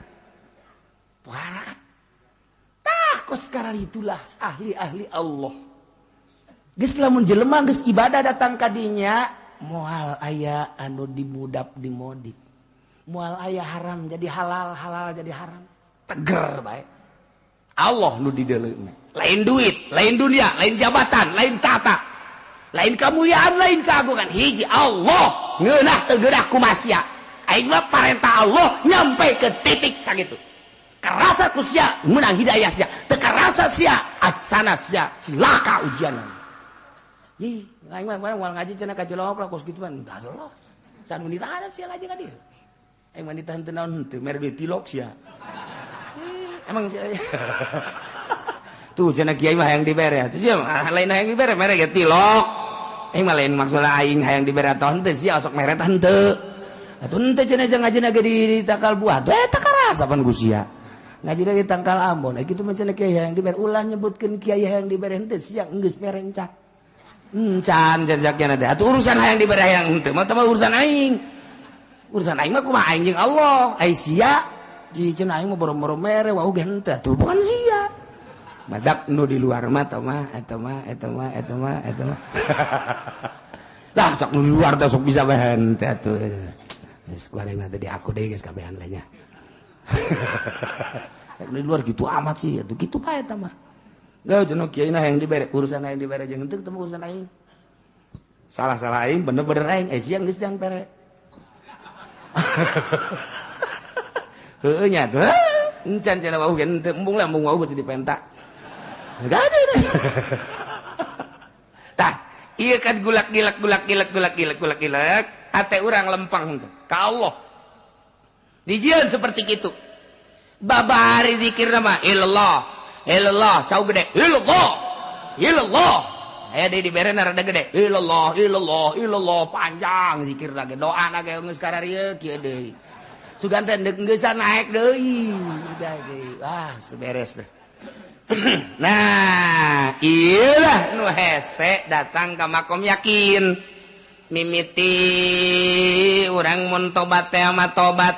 Puara. Tah kos sekarang itulah ahli-ahli Allah. Geus lamun jelema geus ibadah datang ka dinya moal aya anu dimudap dimodif. Moal aya haram jadi halal, halal jadi haram. Teger bae. Allah nu dideuleuhna. Lain duit, lain dunia, lain jabatan, lain tata. Lain kemuliaan, lain keagungan. Hiji Allah ngeunah teu geunah ku masia. Aing mah parentah Allah nyampe ke titik sakitu. Karasa ku sia menang hidayah sia. Teu karasa sia adsana sia cilaka ujianan. Ih, aing mah moal ngaji cenah ka Cilongok lah kos kitu mah tah Allah. Sanu ditahan sia ngaji ka dieu. Aing mah ditahan teu naon teu mere duit tilok sia. Emang tuh cenah kiai mah hayang dibere atuh sia lain hayang dibere mere ge tilok. Aing mah lain maksudna aing hayang dibere atuh henteu sia osok mere tah henteu. Atuh henteu cenah ngajina ge di Takal Buah. Eta karasa pan ku sia. Ngajina di Tangkal Ambon. Kitu mah cenah kiai hayang dibere ulah nyebutkeun kiai hayang dibere henteu sia geus mere encak. Encan jakna teh. Atuh urusan hayang dibere hayang henteu mah teh urusan aing. Urusan aing mah kumaha aing jeung Allah. Ai sia cenah aing mah boro-boro mere wau ge henteu atuh bukan sia. Badak nu di luar mah eta mah. Lah sok nu luar teh sok bisa bahan teh atuh. Geus kuareng teh di aku deui geus kabehan lah nya. Sok di luar gitu amat sih atuh kitu bae eta mah. Geuh cenah kiai na hayang dibere urusan hayang dibere jeung henteu teh urusan aing. Salah-salah aing bener-bener aing siang geus jang pere. Heueuh nya tuh. Encan cenah wau ge henteu embung lah embung wau geus dipentak. Enggak ada ini. Tah, iya kan gulak gilak. Ate urang lempang ka Allah. Dijieun seperti itu. Babari zikir nama ilallah, cau gede. Ilallah. Aya di berena rada gede. Ilallah panjang zikir lagi. Doa na ge geus kararieu kieu deui. Sugan teh geus naik deui. Udah deui. Ah, seberes deh. Nah, iyalah nu hese datang ke makom yakin. mimiti urang mun tobat teh mah tobat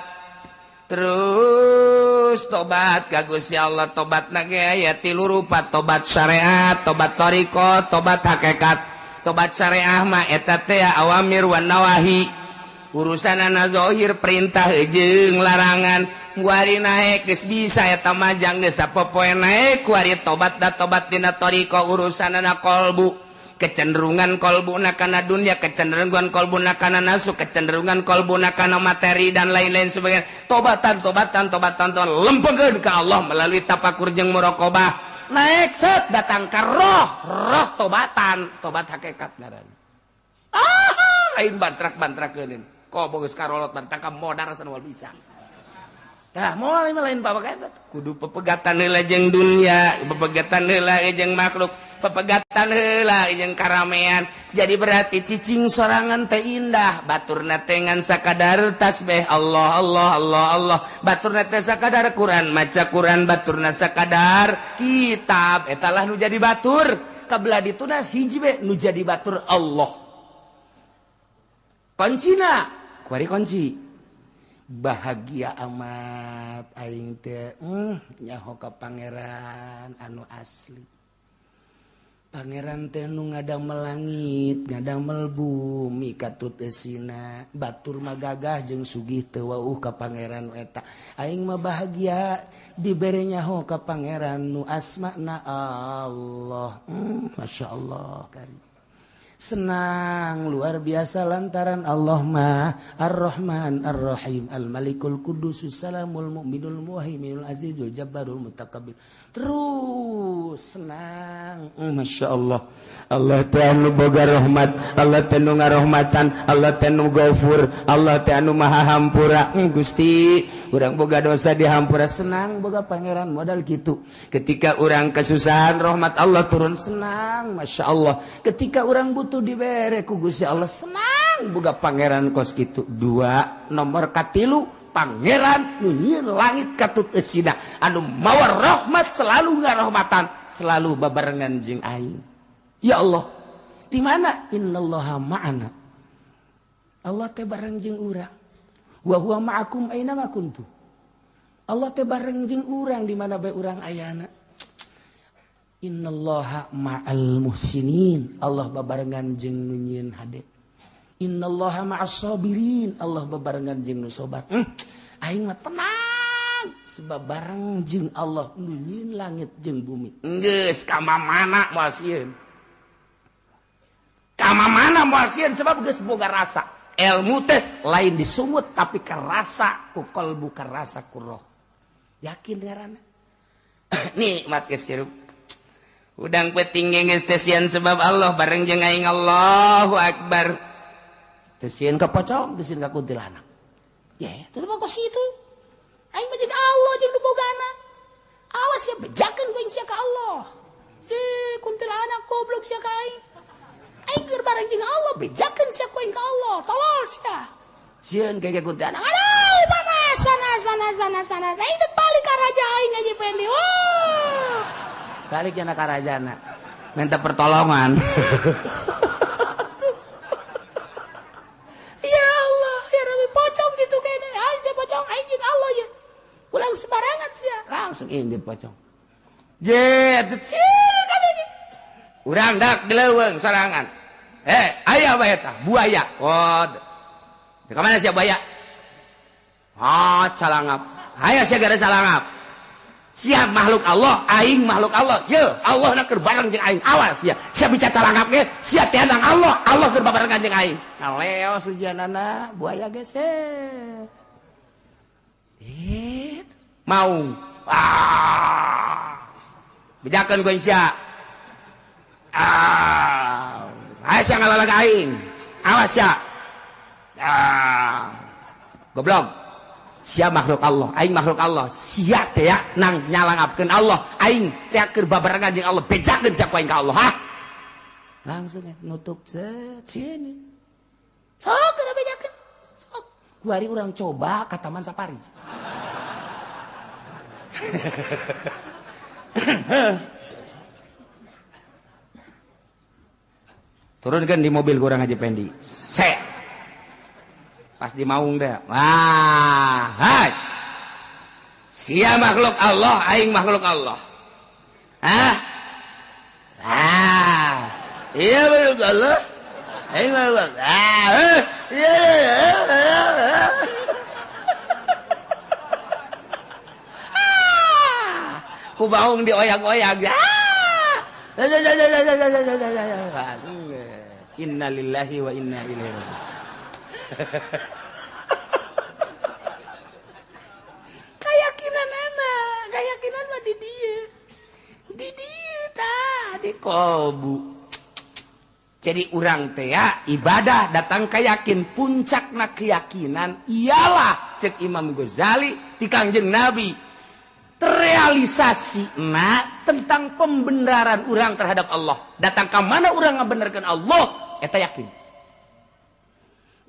terus tobat ka Gusti Allah. Tobat na ge aya 3 rupa, tobat syariat, tobat thariqah, tobat hakikat. Tobat syariah mah eta teh awamir wan nawahi, urusanana zahir perintah jeung larangan. Kuari naik geus bisa eta mah jang geus sapopoe naik. Kuari tobat da tobat dina thariqah urusanana qalbu, kecenderungan kolbuna kana dunia, kecenderungan kolbuna kana nafsu, kecenderungan kolbuna kana materi dan lain-lain sebagainya. Tobatan lempengkeun ka Allah melalui tafakur jeung muraqabah. Naik set datang ka roh tobatan, tobat hakikat ngaranna. Lain bantrak-bantrakeun. Kobo geus karolot bantak ka modar sanwal bisa. Tah moal lain pabakaeta kudu pepegatan heula jeung dunia, pepegatan heula jeung makhluk, pepegatan heula jeung karamean. Jadi berarti cicing sorangan teh indah, baturna teh ngan sakadar tasbih Allah Allah Allah Allah, baturna teh sakadar Quran, maca Quran, baturna sakadar kitab. Eta lah nu jadi batur. Kabelah dituna hiji we nu jadi batur Allah. Kuncina, kuari kunci. Bahagia amat aing teh nyaho ka pangeran anu asli. Pangeran teh nu ngadamel langit, ngadamel bumi katut eusina. Batur mah gagah jeung sugih teu wauh ka pangeran eta. Aing mah bahagia dibere nyaho ka pangeran nu asmana Allah. Masyaallah karim. Senang luar biasa lantaran Allah mah Ar-Rahman Ar-Rahim Al-Malikul Qudusus Salamul Mu'minul Muhaiminul Azizul Jabbarul Mutakabbir. Terus senang. Masya Allah. Allah teh anu boga rahmat, Allah teh anu ngarahmatan, Allah teh anu Ghafur, Allah teh anu Maha Hampura. Gusti, urang boga dosa dihampura, senang boga pangeran modal gitu. Ketika urang kesusahan rahmat Allah turun, senang Masya Allah. Ketika urang butuh dibere ku Gusti Allah, senang boga pangeran kos gitu. 2 nomor katilu pangeran nu nyieun langit katut eusina anu mawa rahmat, selalu ngarahmatan, selalu babarengan jeung aing. Ya Allah, di mana? Innallaha ma'ana. Allah teh bareng jeung urang. Wa huwa ma'akum aina ma kuntum. Allah teh bareng jeung urang di mana bae urang ayana. Innallaha ma'al muhsinin. Allah babarengan jeung nu nyieun hade. Innallaha ma'as sabirin. Allah babarengan jeung nu sabar. Aing mah tenang sebab bareng jeung Allah nu nyieun langit jeung bumi. Geus ka mana moal sieun. Ka mana moal sieun sebab geus boga rasa. Ilmu teh lain disungut tapi karasa ku qalbu, karasa ku roh. Yakin ngaranna. Nikmat geus sirup. Udang peuting geus teh sieun sebab Allah bareng jeung aing. Allahu Akbar. Teh sieun ka pocong, teh sieun ka kuntilanak. Ya, itu bagus gitu. Aing mah jeung Allah jeung nu bogana. Awas ya bejakeun ku aing sia ka Allah. Kuntilanak goblok sia ka aing. Aing keur bareng jeung Allah bejakeun sia ku aing ka Allah. Tolol sia. Sieun ke kuntilanak. Aduh, panas. Aing teh balik ka raja aing aja pende. Balik kana ka rajana. Minta pertolongan. Langsung indit pocong. Urang dak dileuweung sorangan. Aya bae eta buaya. Di ka mana sia buaya? Calangap. Aya sia gara calangap. Sia makhluk Allah, aing makhluk Allah. Ye, Allah na keur bareng jeung aing. Awas sia. Sia bicara calangap ge, sia teh nang Allah, Allah keur barengan jeung aing. Ngaleo sujanana buaya geser. Maung. Bejakeun ku sia. Aya sia ngalalag aing. Awas sia. Goblok. Sia makhluk Allah, aing makhluk Allah. Sia teh nang nyalangapkeun Allah, aing teh keur babarengan jeung Allah. Bejakeun sia ku aing ka Allah, ha? Langsung nutup set sieun. Sok keur bejakeun. Sok. Kuari urang coba ka Taman Safari. turunkan di mobil kurang aja Pendi. Pas di maung teh. Wah, hai. Sia makhluk Allah, aing makhluk Allah. Hah? Iya makhluk Allah. Aing makhluk Allah. Iya. Ku baung dioyak-oyak. Inna lillahi wa inna ilaihi raji'un. Keyakinan mah di dieu tah di kolbu. Jadi urang teh ya ibadah datang keyakin puncakna keyakinan ialah cek Imam Ghazali ti Kangjeng Nabi terrealisasi tentang pembenaran orang terhadap Allah. Datang ke mana orang ngabenerkeun Allah eta yakin.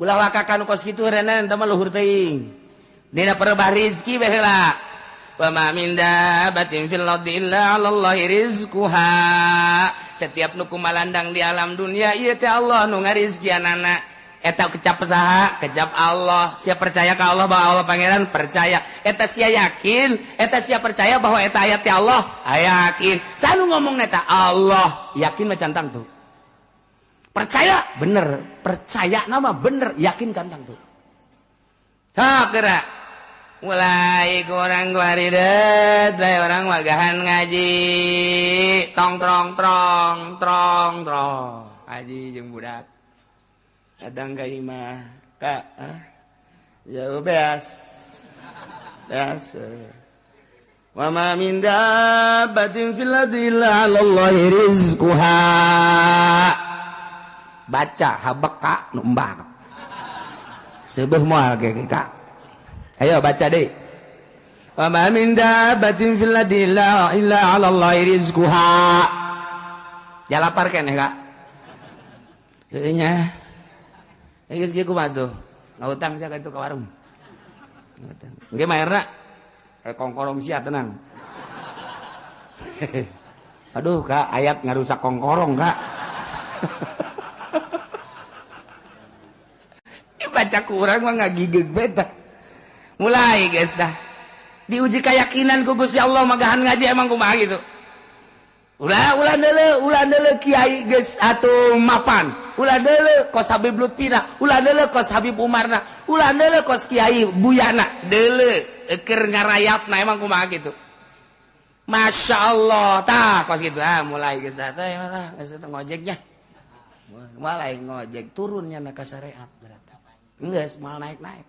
Ulah wakakan kos kitu renen teh mah luhur teuing. Dina perebah rezeki baheula. Wa ma min dabbatin fil ardi illa 'alallahi rizquha. Setiap nu kumalandang di alam dunia ieu teh Allah nu ngarizkianana. Eta kecap saha? Kecap Allah. Sia percaya ke Allah bahwa Allah pangeran percaya. Eta sia yakin, eta sia percaya bahwa eta ayat ti Allah. Yakin. Sanu ngomong eta Allah, yakin mah cantang tuh. Percaya bener, percaya nama bener, yakin cantang tuh. Ha gerak. Mulai kurang guaridet, bae orang wagahan ngaji. Tong trong. Ngaji jeung budak. Kadang ka imah kak jauh beas wa ma min dabbatin fil ardi illa 'alallahi rizquha baca habeka nu embak seubeuh moal ge kak ayo baca deui wa ma min dabbatin fil ardi illa 'alallahi rizquha jalapar keneh kak heuh nya geus kieu kumaha tuh? Ngautang sia ka itu ka warung. Ngautang. Engke maerna kongkorong sia tenang. Aduh, Kak, ayat ngarusak kongkorong, Kak. Baca ku urang mah ngagigeg beta. Mulai geus dah. Diuji keyakinan ku Gusti Allah magahan ngaji emang kumaha gitu. Ulah deuleu kiai geus atuh mapan. Ulah deuleu kos Habib Lutfina, ulah deuleu kos Habib Umarna, ulah deuleu kos Kiai Buyana, deuleu keur ngarayapna emang kumaha gitu. Masya Allah, tah kos gitu mulai geus tah geus ngojeknya. Mulai ngojek turunnya na ka syariat berarti. Geus mal naik-naik.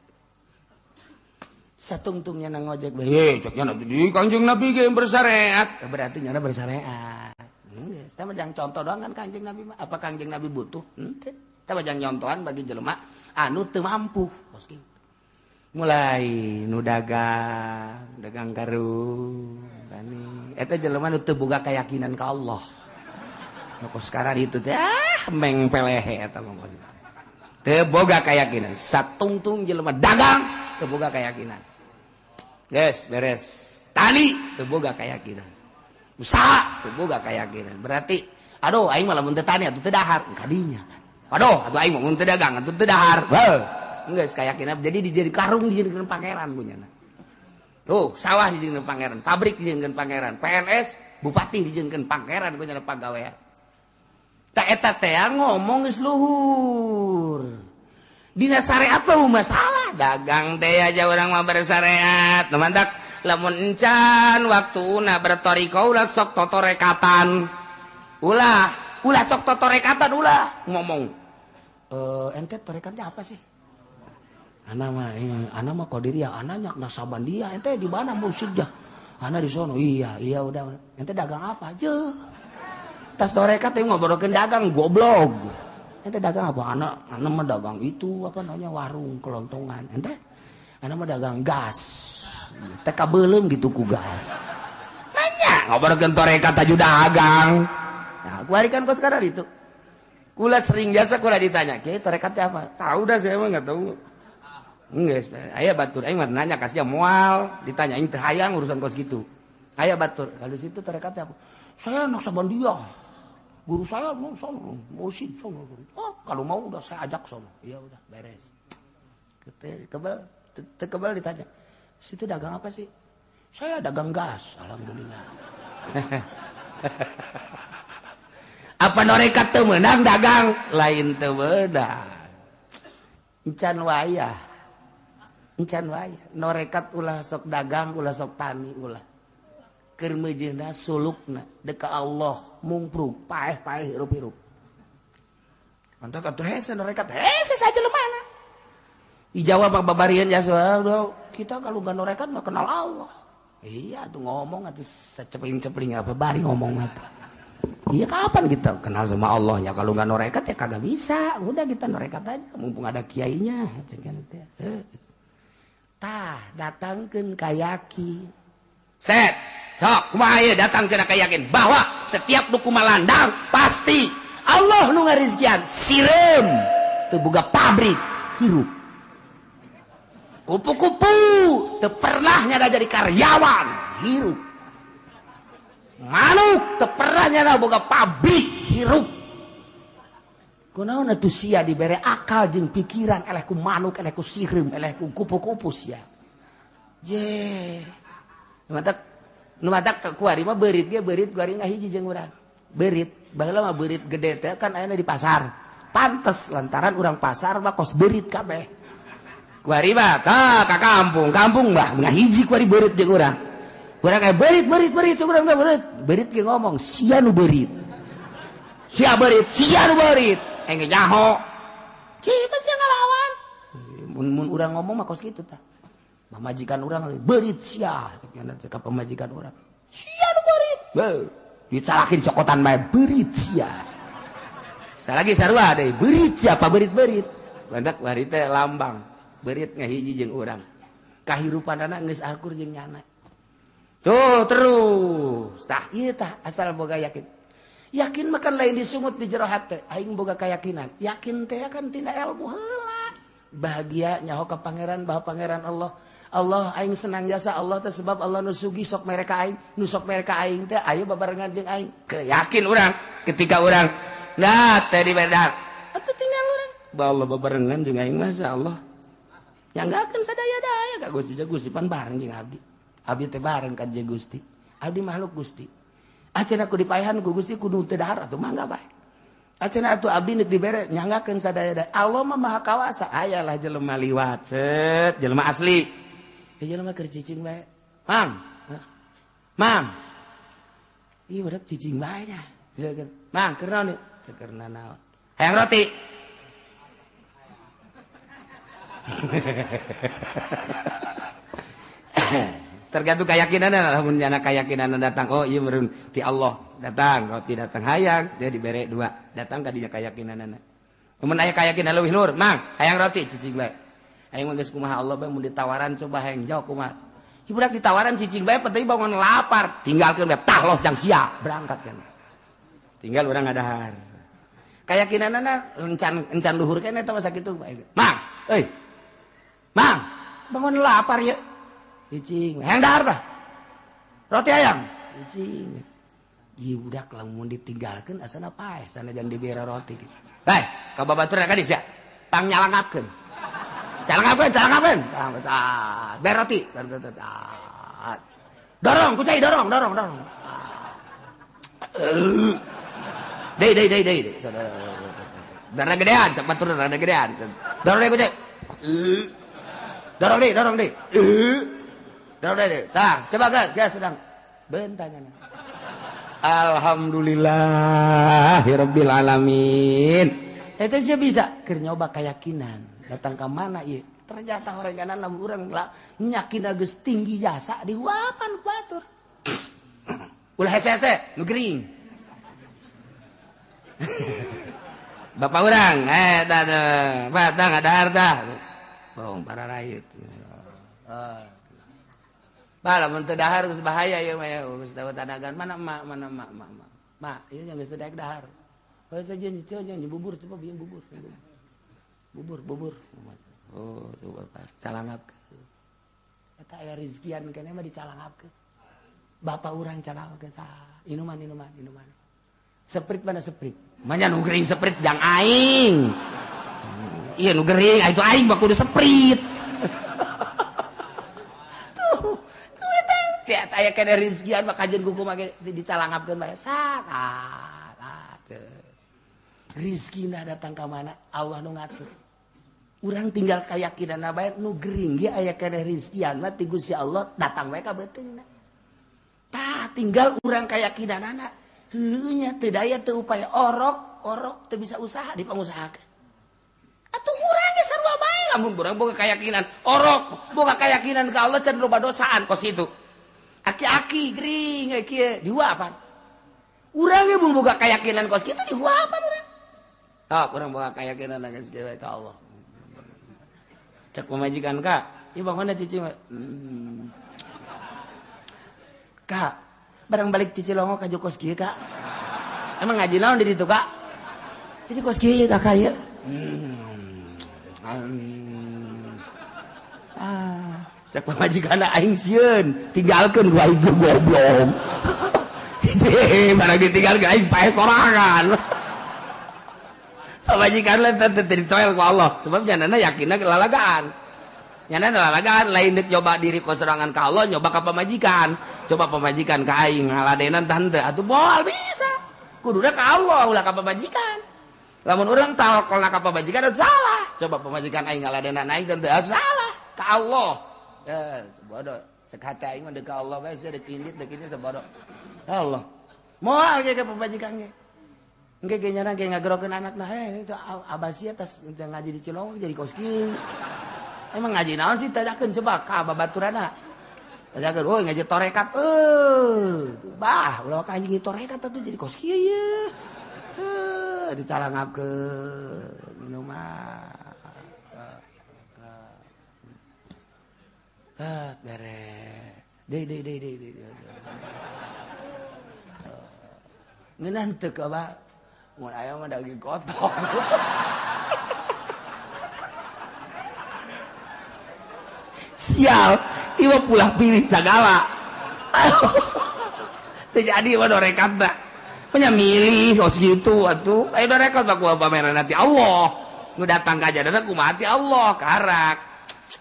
Satungtungnya na ngojek ceknya di Kanjeng Nabi ge bersyariat, berarti nyana bersyariat. Geus, tah mah contoh doang kan Kanjeng Nabi mah. Apa Kanjeng Nabi butuh? Henteu. Tah mah nyontohan bagi jelema anu teu mampu. Kos kitu. Mulai nu dagang karung, tani. Eta jelema nu teu boga keyakinan ka Allah. Nu kos sekarang itu teh meng pelehe eta mah kos. Teu boga keyakinan. Satungtung jelema dagang teu boga keyakinan. Guys, beres. Tani teu boga keyakinan. Usaha teu boga keyakinan. Berarti aduh aing mah lamun teu tani atuh teu dahar kadinya kan. Aduh atuh aing mah mun teu dagang atuh teu dahar. Geus keyakinan jadi dijadi karung dijadikeun pangeran punyana. Tuh, sawah dijadikeun pangeran, pabrik dijadikeun pangeran, PNS, bupati dijadikeun pangeran punyana pagawean. Tak eta teh ngomong geus luhur. Dina syariat mah masalah dagang teh aja urang mah bersyariat. Mantak lamun encan waktuna bertoriko ulah sok totorekatan. Ulah sok totorekatan ulah ngomong. Ente torekatnya apa sih? Ana mah Qadiriyah, ana nyak Nasabandia. Ente di mana Mursyidiyah? Ana di sono. Iya udah. Ente dagang apa aja? Tas torekat teh ngobrolkeun dagang goblok. Ente dagang apa? Ana mah dagang itu apa namanya warung kelontongan. Ente ana mah dagang gas. Teh kabeulem dituku gas. Nanya ngobrolkeun torekat aju dagang. Nah, ku harikan kos sekarang itu. Kula sering jasa kula ditanya, "Kiai torekatnya apa?" Tahu dah saya mah enggak tahu. Enggeus, aya batur aing mah nanya kasih moal, ditanyain teh hayang urusan kos gitu. Aya batur, kalau situ torekatnya apa? Saya Naksabandia. Guru saya mau sono, musik sono. Oh, kalau mau udah saya ajak sono. Iya udah beres. Kebal ditanya. Situ dagang apa sih? Saya dagang gas, alhamdulillah. Apa norekat teu meunang dagang? Lain teu meunang. Encan wayah. Norekat ulah sok dagang, ulah sok tani ulah. Keur meujeuhna sulukna deka Allah mungprug paeh-paeh hirup-hirup. Mantap atuh hese norekat hese saja lemana. Dijawab babarian ya kita kalau nggak norekat nggak kenal Allah. Iya tuh ngomong atuh secepling-cepling apa bari ngomong atuh. Iya kapan kita kenal sama Allah ya kalau nggak norekat ya kagak bisa. Udah kita norekat aja mumpung ada kiainya. Tah datangkeun kayaki. Set, sok kumaha ieu datangkeun kayakin bahwa setiap nu kumalandang pasti Allah nu ngarizkian sireum teu boga pabrik hirup. Kupu-kupu teu pernah nyada jadi karyawan hirup. Manuk teu pernah nyada boga pabrik hirup. Kunaon atuh sia dibere akal jeung pikiran eleh ku manuk, eleh ku sireum, eleh ku kupu-kupu sia. Je. Nu matak kuari mah beurit ge beurit kuari ngahiji jeung urang. Beurit, baheula mah beurit gede teh kan aya di pasar. Pantes lantaran urang pasar mah kos beurit kabeh. Kuari mah tah ka kampung mah ngahiji kuari beurit jeung urang. Urang aya beurit urang teh beurit. Beurit ge ngomong, sia nu beurit. Sia nu beurit. Engge nyaho. Cipa sia ngalawan. Mun urang ngomong mah kos kitu tah. Pamajikan urang beurit sia. Ka pamajikan urang. Sia nu beurit. Beuh. Dicalakin cokotan bae beurit sia. Salagi sarua deui beurit sia pa beurit-beurit. Landak bari teh lambang. Beurit ngahiji jeung urang. Kahirupanana geus akur jeung nyana. Tuh terus. Tah ieu tah asal boga yakin. Yakin makan lain disungut di jero hate. Aing boga kayakinan. Yakin teh kan tina ilmu heula. Bahagia nyaho ka pangeran bahwa pangeran Allah. Allah aing senang jasa Allah teh sebab Allah nu sugi sok mereka aing. Nu sok mereka aing teh aya babarengan jeung aing. Keyakin urang ketika urang nah teh dibedak. Atuh tinggal urang. Ba Allah babarengan jeung aing masyaallah. Nyanggakeun sadaya-daya ka Gusti pan bareng jeung abdi. Abdi teh bareng ka jeung Gusti. Abdi makhluk Gusti. Acenah ku dipaehan ku Gusti kudu teu dahar atuh mangga bae. Acenah atuh abdi neuk dibere nyanggakeun sadaya-daya. Allah mah maha kawasa. Ayalah jelema liwat set, jelema asli. Jelema keur cicing bae. Mam. Ieu budak cicing bae nya. Mang keur naon ieu? Keur naon? Hayang roti. Tergantung keyakinan lamun nyana keyakinan datang oh ieu meureun ti Allah datang roti datang hayang dia dibere 2 datang ka dinya keyakinanna mun aya keyakinan leuwih luhur mang hayang roti cicing bae aing mah geus kumaha Allah bae mun ditawaran coba hayang jawab kumaha si budak ditawaran cicing bae penting bangun lapar tinggalkeun bae tah los jang sia berangkat kan tinggal urang ngadahar keyakinanna encan luhur keneh eta mah sakitu mang euy mang bangun lapar ye cicing, hayang dahar tah. Roti ayam, cicing. Ieu budak lamun ditinggalkeun asana paeh, sanajan dibere roti. Bae, ka babaturan ka dieu sia. Pang nyalangapkeun. Calangapkeun. Bere roti. Dorong, kucai dorong. Dei. Darah gedean, cak batur darah gedean. Dorong deh kucai. Dorong deh. Tah, coba kan, saya sedang bentanya. Alhamdulillahirabbil alamin. Itu saya bisa keur nyoba keyakinan. Datang ke mana ieu? Ternyata horenganan lamun urang nyakin geus tinggi jasa diwapan ku batur. Ulah hese-hese nu gering. Bapak urang, batang ada harta. Bong para rakyat. Bala mun teu dahar geus bahaya ieu mah ya geus dawa tanagan mana mak. Mak, ieu yang geus daek dahar. Heuh saja nyicil jeung bubur coba bieu bubur. Bubur. Oh, tuh Bapak calangapkeun. Eta aya rezkian keneh mah dicalangapkeun. Bapak urang calangapkeun sah. Inuman. Seprit mana seprit? Manya nu gering seprit jang aing. Iya nu gering, itu aing mah kudu seprit. Tuh eta tiat aya kene rezekian mah kajen kuku mah dicalangapkeun bae sakat. Rizkina datang ka mana? Allah nu ngatur. Urang tinggal keyakinan bae nu gering ge aya kene rizkian mah ti Gusti Allah datang wae ka beuteungna. Tah tinggal urang keyakinanana heuh nya teu daya teu upaya orok teu bisa usaha dipangusahakeun. Atuh urang ge sarua bae lamun urang boga keyakinan orok, boga keyakinan ka Allah can loba dosaan kos kitu. Aki-aki gering kieu dihuapan. Urang ge mun boga keyakinan kos kitu dihuapan urang. Tah urang boga keyakinan geus kieu ka Allah. Cek pemajikan Kak, ieu bangona cici mah. Kak, barang balik cici longo ka kos kieu Kak. Emang ngaji naon di ditu Kak? Jadi kos kieu Kakak ieu. Cek pemajikan aing sieun, tinggalkeun ku aing goblok. Cici barang ditinggalkeun aing pae sorangan. Pamajikan lah teu ditoel ku Allah, sebab janana yakinna lalagaan. Nyana lalagaan lain deuk nyoba diri ku sorangan ka Allah, nyoba ka pamajikan. Coba pamajikan ka aing ngaladenan tante atuh moal bisa. Kuduna ka Allah ulah ka pamajikan. Lamun urang tawakalna ka pamajikan atuh salah. Coba pamajikan aing ngaladenan aing tante atuh salah ka Allah. Sebodoh cek hate aing mah deuk ka Allah bae deuk indit deuk ini sebodoh. Allah. Moal ge ka pamajikan ge. Engke ge nyana ge ngagerokeun anakna itu abah sia tas ngaji di Cilongok jadi kos kieu. Emang ngaji naon sih tadakeun coba ka babaturana. Tadakeun euy ngaji torekat bah ulah ka anjing torekat atuh jadi kos kieu ye. Dicalangapkeun minuman. Beres. Deui. Ngeunaan teu ka Abah. Mun aya mah daging kotor. Sial, ieu mah pulah pilih sagala. Teu jadi mah dorekat da. Nya milih kos gitu atuh. Aya dorekat mah kumaha pameran ti Allah. Nu datang ka jadana kumaha ti Allah karak.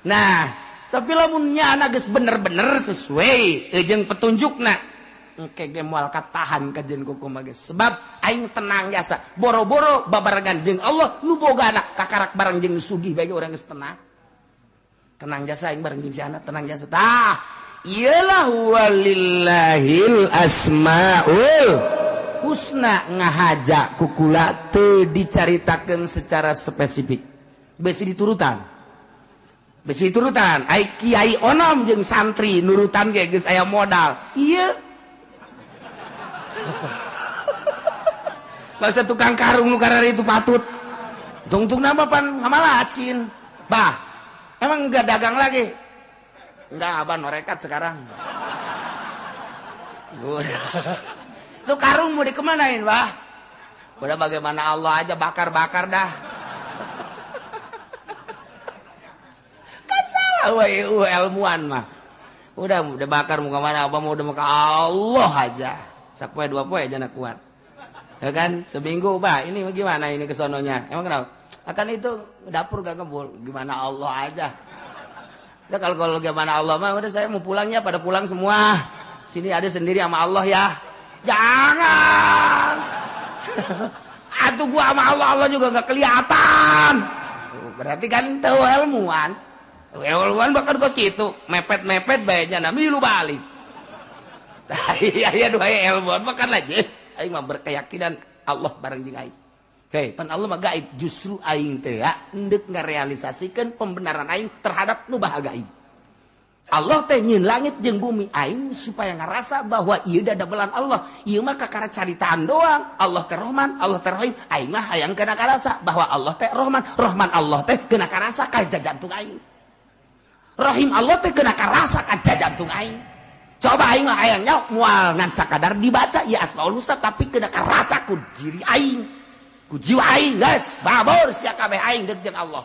Nah, tapi lamun nyana geus bener-bener sesuai jeung petunjukna. Engke ge moal katahan kajen kumaha geus. Sebab aing tenang jasa. Boro-boro babarengan jeung Allah nu boga anak kakarak bareng jeung sugih bae urang geus tenang. Tenang jasa aing bareng jeung si anak tenang jasa. Tah, iyalah walillahil asmaul husna ngahaja kukula teu dicaritakeun secara spesifik. Besi diturutan. Ai kiai onom jeung santri nurutan ge geus aya modal. Ieu bahasa tukang karung nu karari itu patut. Tungtung nama pan ngamalacin. Bah, emang enggak dagang lagi? Enggak, abah norekat sekarang. Itu karung mau dikemanain, Bah? Udah bagaimana Allah aja bakar-bakar dah. Kan salah wae ilmuwan mah. Udah bakar mau kemana? Abah mau udah mau ke Allah aja. Sapoe dua poe jana kuat. Ya kan seminggu Bah ini gimana ini kesononya emang kenapa akan itu dapur gak kebul gimana Allah aja udah kalau gimana Allah mah udah saya mau pulangnya pada pulang semua sini ada sendiri sama Allah ya jangan atuh gua sama Allah juga gak kelihatan berarti kan tahu ilmuwan bahkan kos gitu mepet baiknya nami lu balik iya dua ilmuwan makan aja aing mah berkeyakinan Allah bareng jeung aing. Hei, pan Allah mah gaib, justru aing teh hendeuk ngarealisasikeun pembenaran aing terhadap nu bahagia gaib. Allah teh nyieun langit jeung bumi aing supaya ngarasa bahwa ieu da dabelan Allah. Ieu mah kakara caritaan doang. Allah teh Rahman, Allah teh Rahim. Aing mah hayang kana karasa bahwa Allah teh Rahman, Rahman Allah teh keuna karasa ka jantung aing. Rahim Allah teh keuna karasa ka jantung aing. Coba aing mah hayangnya moal ngan sakadar dibaca ya Asmaul Husna tapi kena karasa ku diri aing. Ku jiwa aing geus babor sia kabeh aing deuk jeung Allah.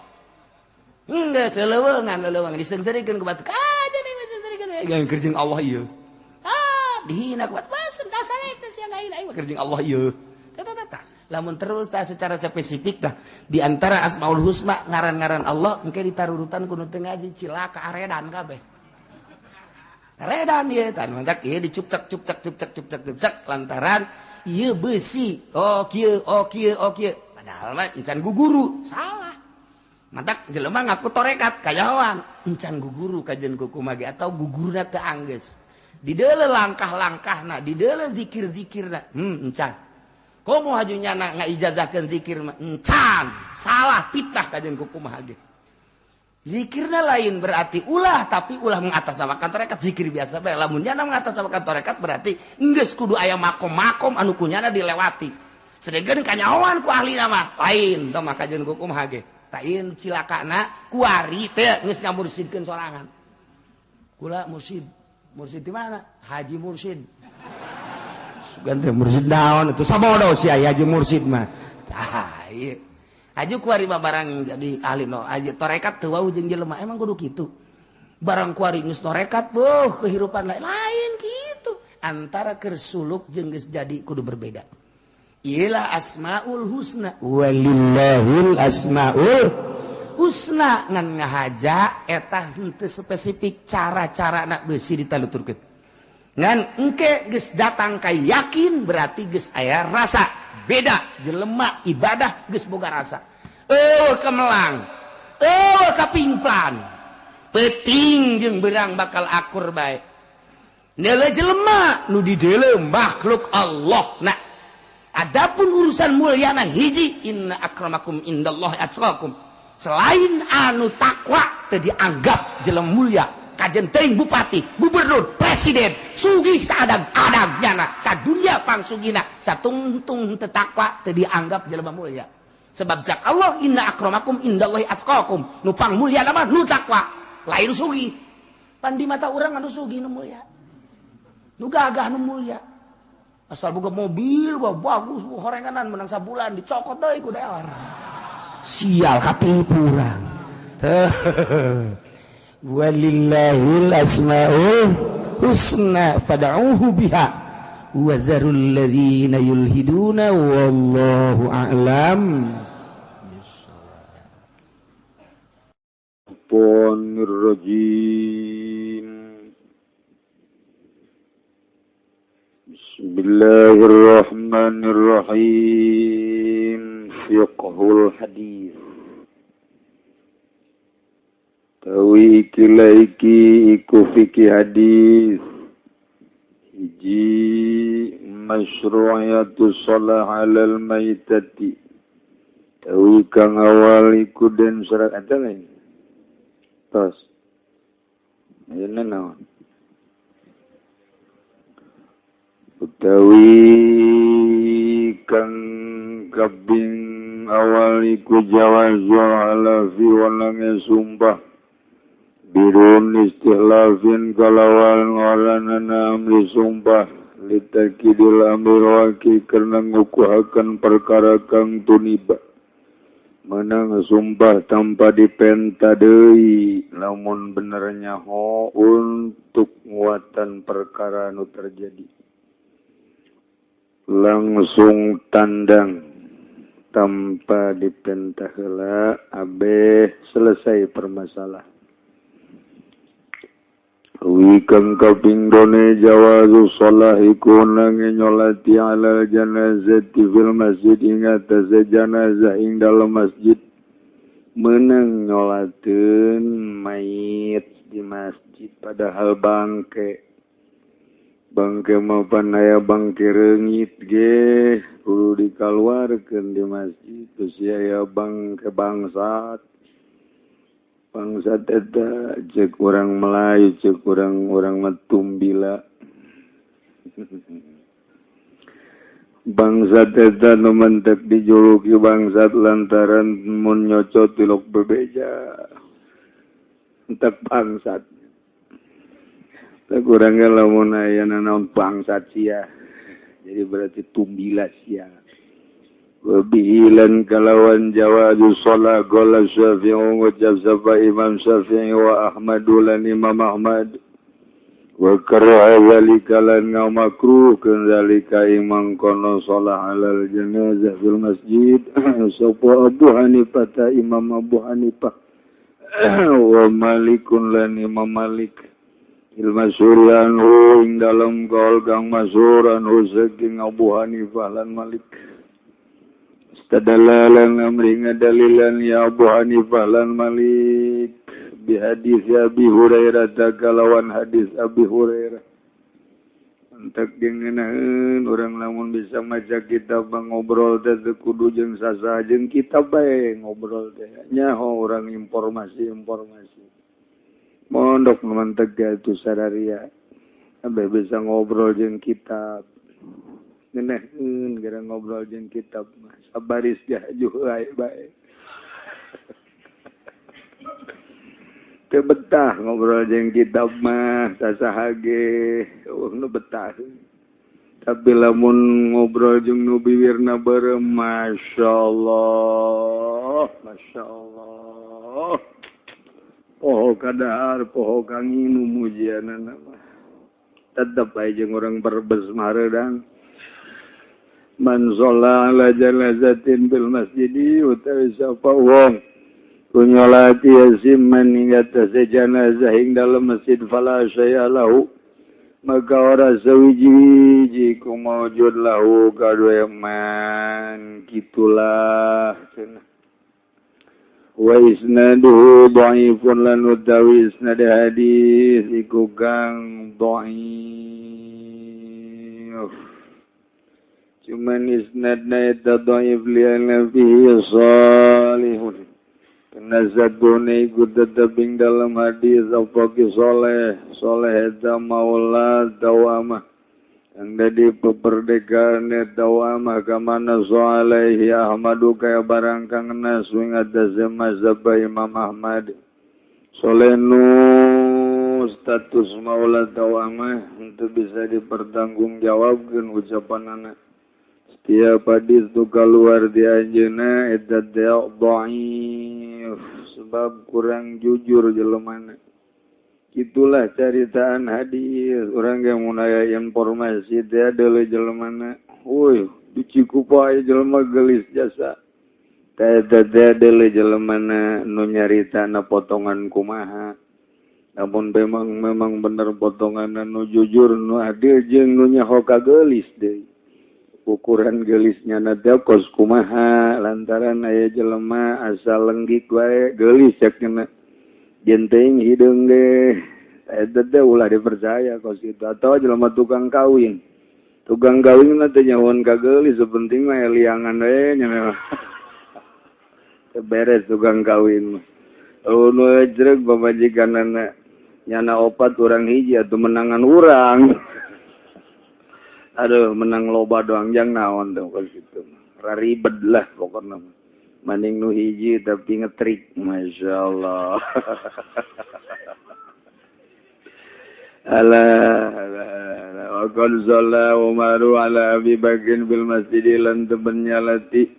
Geus leuweungan disengseurekeun ku batu. Jadi disengseurekeun we keur jeung Allah ieu. Dihina ku batu basen dasarek sia aing mah keur jeung Allah ieu. Teu lamun terus tah secara spesifik tah di antara Asmaul Husna ngaran-ngaran Allah engke ditarurutan kudu teu ngaji cilaka aredan kabeh. Aredan ieu tah mangdak ieu dicuptek lantaran ieu besi. Oh kieu. Padahal mah encan guguru, salah. Mantap jelema ngaku torekat kayawan encan guguru kajen kukumaha ge atau gugurna teu anggeus. Di deuleu langkah-langkahna, di deuleu zikir-zikirna. Encan. Komo hajunyana ngaijazahkeun zikir mah encan. Salah fitnah kajen kukumaha ge. Zikirna lain berarti ulah tapi ulah mengatasnamakan torekat zikir biasa bae. Lamun nyana mengatasnamakan torekat berarti geus kudu aya makom-makom anu kunyana dilewati. Sedengkeun kanyawan ku ahli nama lain tah mah kajen kukumaha ge. Tain cilakana kuari teh geus ngamursidkeun sorangan. Kula mursid di mana? Haji Mursid. Ganti mursid naon itu sabodo sia Haji Mursid mah. Tah ieu. Haji kuari mah barang jadi ahli no. Haji torekat teu wau jeung jelema emang kudu kitu. Barang kuari geus torekat kehirupan lain kitu. Antara keur suluk jeung geus jadi kudu berbeda. Ialah Asmaul Husna. Walillahil Asmaul Husna ngan ngahaja eta henteu spesifik cara-carana beusi ditaluturkeun. Ngan engke geus datang ka yakin berarti geus aya rasa. Beda jelema ibadah geus boga rasa. Kemelang. Kapimplan. Peuting jeung beurang bakal akur bae. Neule jelema nu di deuleu makhluk Allah. Nah, adapun urusan mulyana hiji inna akramakum indallahi atqakum. Selain anu takwa teu dianggap jelema mulia. Kajen teuing bupati, gubernur, presiden, sugih saadag-adagnyana, sadunya pangsugina, satungtung teu takwa teu dianggap jelema mulia. Sebab jak Allah inna akramakum indallahi atqakum. Nu pangmulia mah nu takwa, lain sugih. Pan di mata urang anu sugih nu mulia. Nu gagah nu mulia. Asal boga mobil wah bagus, horenganan menang sabulan dicokot deui ku dewan. Sial katipu urang. Walillahil asmaul husna fad'uhu biha wa dzarul ladzina yulhiduna wallahu a'lam. Bismillahirrahmanirrahim. Bismillahirrahmanirrahim. Fiqhul hadis. Tawi iki iku fikih hadis. Hiji masyru'iyatu shalah 'alal maitati. Tawi kang awal iku den syarat lain. Tos. Ayeuna naon? Utawi kang kabing awal iku jawazu ala fi walange sumpah. Birun istihlafin kalawan ngaranana amri sumpah litakidil amri waki karena ngukuhakan perkara kang tuniba menang sumpah tanpa dipenta deui lamun benernya ho untuk nguatan perkara nu terjadi langsung tandang tanpa dipenta heula abeh selesai permasalahan. Wikang kaping done jawazu salahiku nange nyolati ala janazati fil masjid ingat jenazah ing dalam masjid menang nyolateun mayit di masjid padahal bangke mah aya bangke reungit ge kudu dikaluarkeun di masjid terus aya bangke bangsat eta cek orang Melayu, cek orang Matumbila. Bangsat eta nu mentek dijuluki bangsat lantaran mun nyocot tilok bebeja. Entek bangsat. Tak kurangnya lamun aya naon bangsat sia. Jadi berarti tumbila sia. Wabihilan kalawan jawadu sholah gola syafi'u wajab sapa imam syafi'i wa ahmadul imam ahmad wa karaha zalika lan ngamakruh keun zalika imang kono shalah alal janazah fil masjid sapa Abu Hanifah ta Imam Abu Hanifah wa Malikun lan Imam Malik ilmasyhur anhu ing dalam kaul kang masyhur anhu saking Abu Hanifah lan Malik istadalalan amri ngadalilan ya Abu Hanifah lan Malik bihadis Abi Hurairah kalawan hadis Abi Hurairah entek dengenaheun urang lamun bisa maca kitab ngobrol teh kudu jeung sasaha jeung kitab bae ngobrol teh nyaho urang informasi mondok mantek itu sararia abe bisa ngobrol jeung kitab ngeuneuheun gara ngobrol jeung kitab mah sabaris gajuh bae betah ngobrol jeung kitab mah sasaha ge nu betah tapi lamun ngobrol jeung nu biwirna bareng masyaallah poho kadahar poho kang inu mujianana mah tetep bae jeung urang berbes maredan man shalla ala janazatin bil masjidi utawi sapa wong kunyolati yasimman hingga janazah ing dalam masjid fala syayalahu maka ora sawiji kumawjud lahu kadue man kitulah wa isnaduhu dhaifun lan utawi isnad hadis iku kang dhaif cuman isnadna eta dhaif liana fihi salihun Nazaduni gudadabing dalam hadis apaki soleh eta maula dawamah yang dari peperdekaan dawamah kamana so'alaihi Ahmadu kaya barang kang naswing atas mazhab Imam Ahmad soleh nu status maula dawamah untuk bisa dipertanggungjawabkan ucapan anak setiap hadis tu keluar di anjeuna eta dhaif sebab kurang jujur jelemana itulah caritaan hadis orang yang munaya informasi teh adalah jelemana woi dicikupa jelema gelis jasa teh adalah jelemana nu nyaritana potongan kumaha namun memang bener potongan nu jujur nu adil jeung nu nyaho kagelis deui ukuran gelisnya nada kos kumaha lantaran aya jelema asal lenggik wae gelis cekna jenteng hideung deh eta teh ulah dipercaya kos itu atau jelema tukang kawin mah teh nyawon ka gelis sepenting mah liangan we nya beres tukang kawin nu ejreg babajikanana nyana opat urang hiji atuh menangan urang aduh menang loba doang jang naon tuh kalau gitu raribet lah pokoknya maning nu hiji tapi ngetrik masyaallah ala wa qad zalla Umaru ala Abi Bakrin bil masjid lan tebenyalati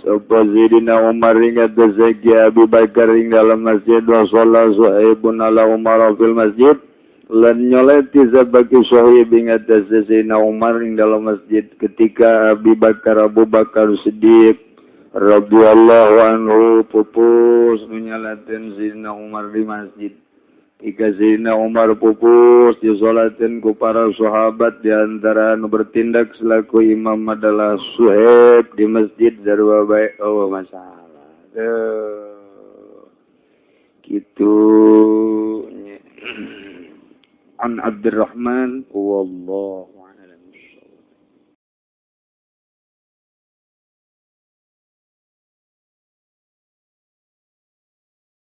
sapa Sayyidina Umar ing atas Abi Bakar ing dalam masjid wa shalla suhaibun ala Umar fil masjid lan nyoleti sebagai sahih ing atas Sayyidina Umar ing dalam masjid ketika Abu Bakar Siddiq radhiyallahu anhu pupus nyalatin Sayyidina Umar di masjid ketika Sayyidina Umar pupus disolatin ku para sahabat di antara anu bertindak selaku imam adalah Suhaib di masjid zarwa baik masalah gitu an Abdurrahman wallahu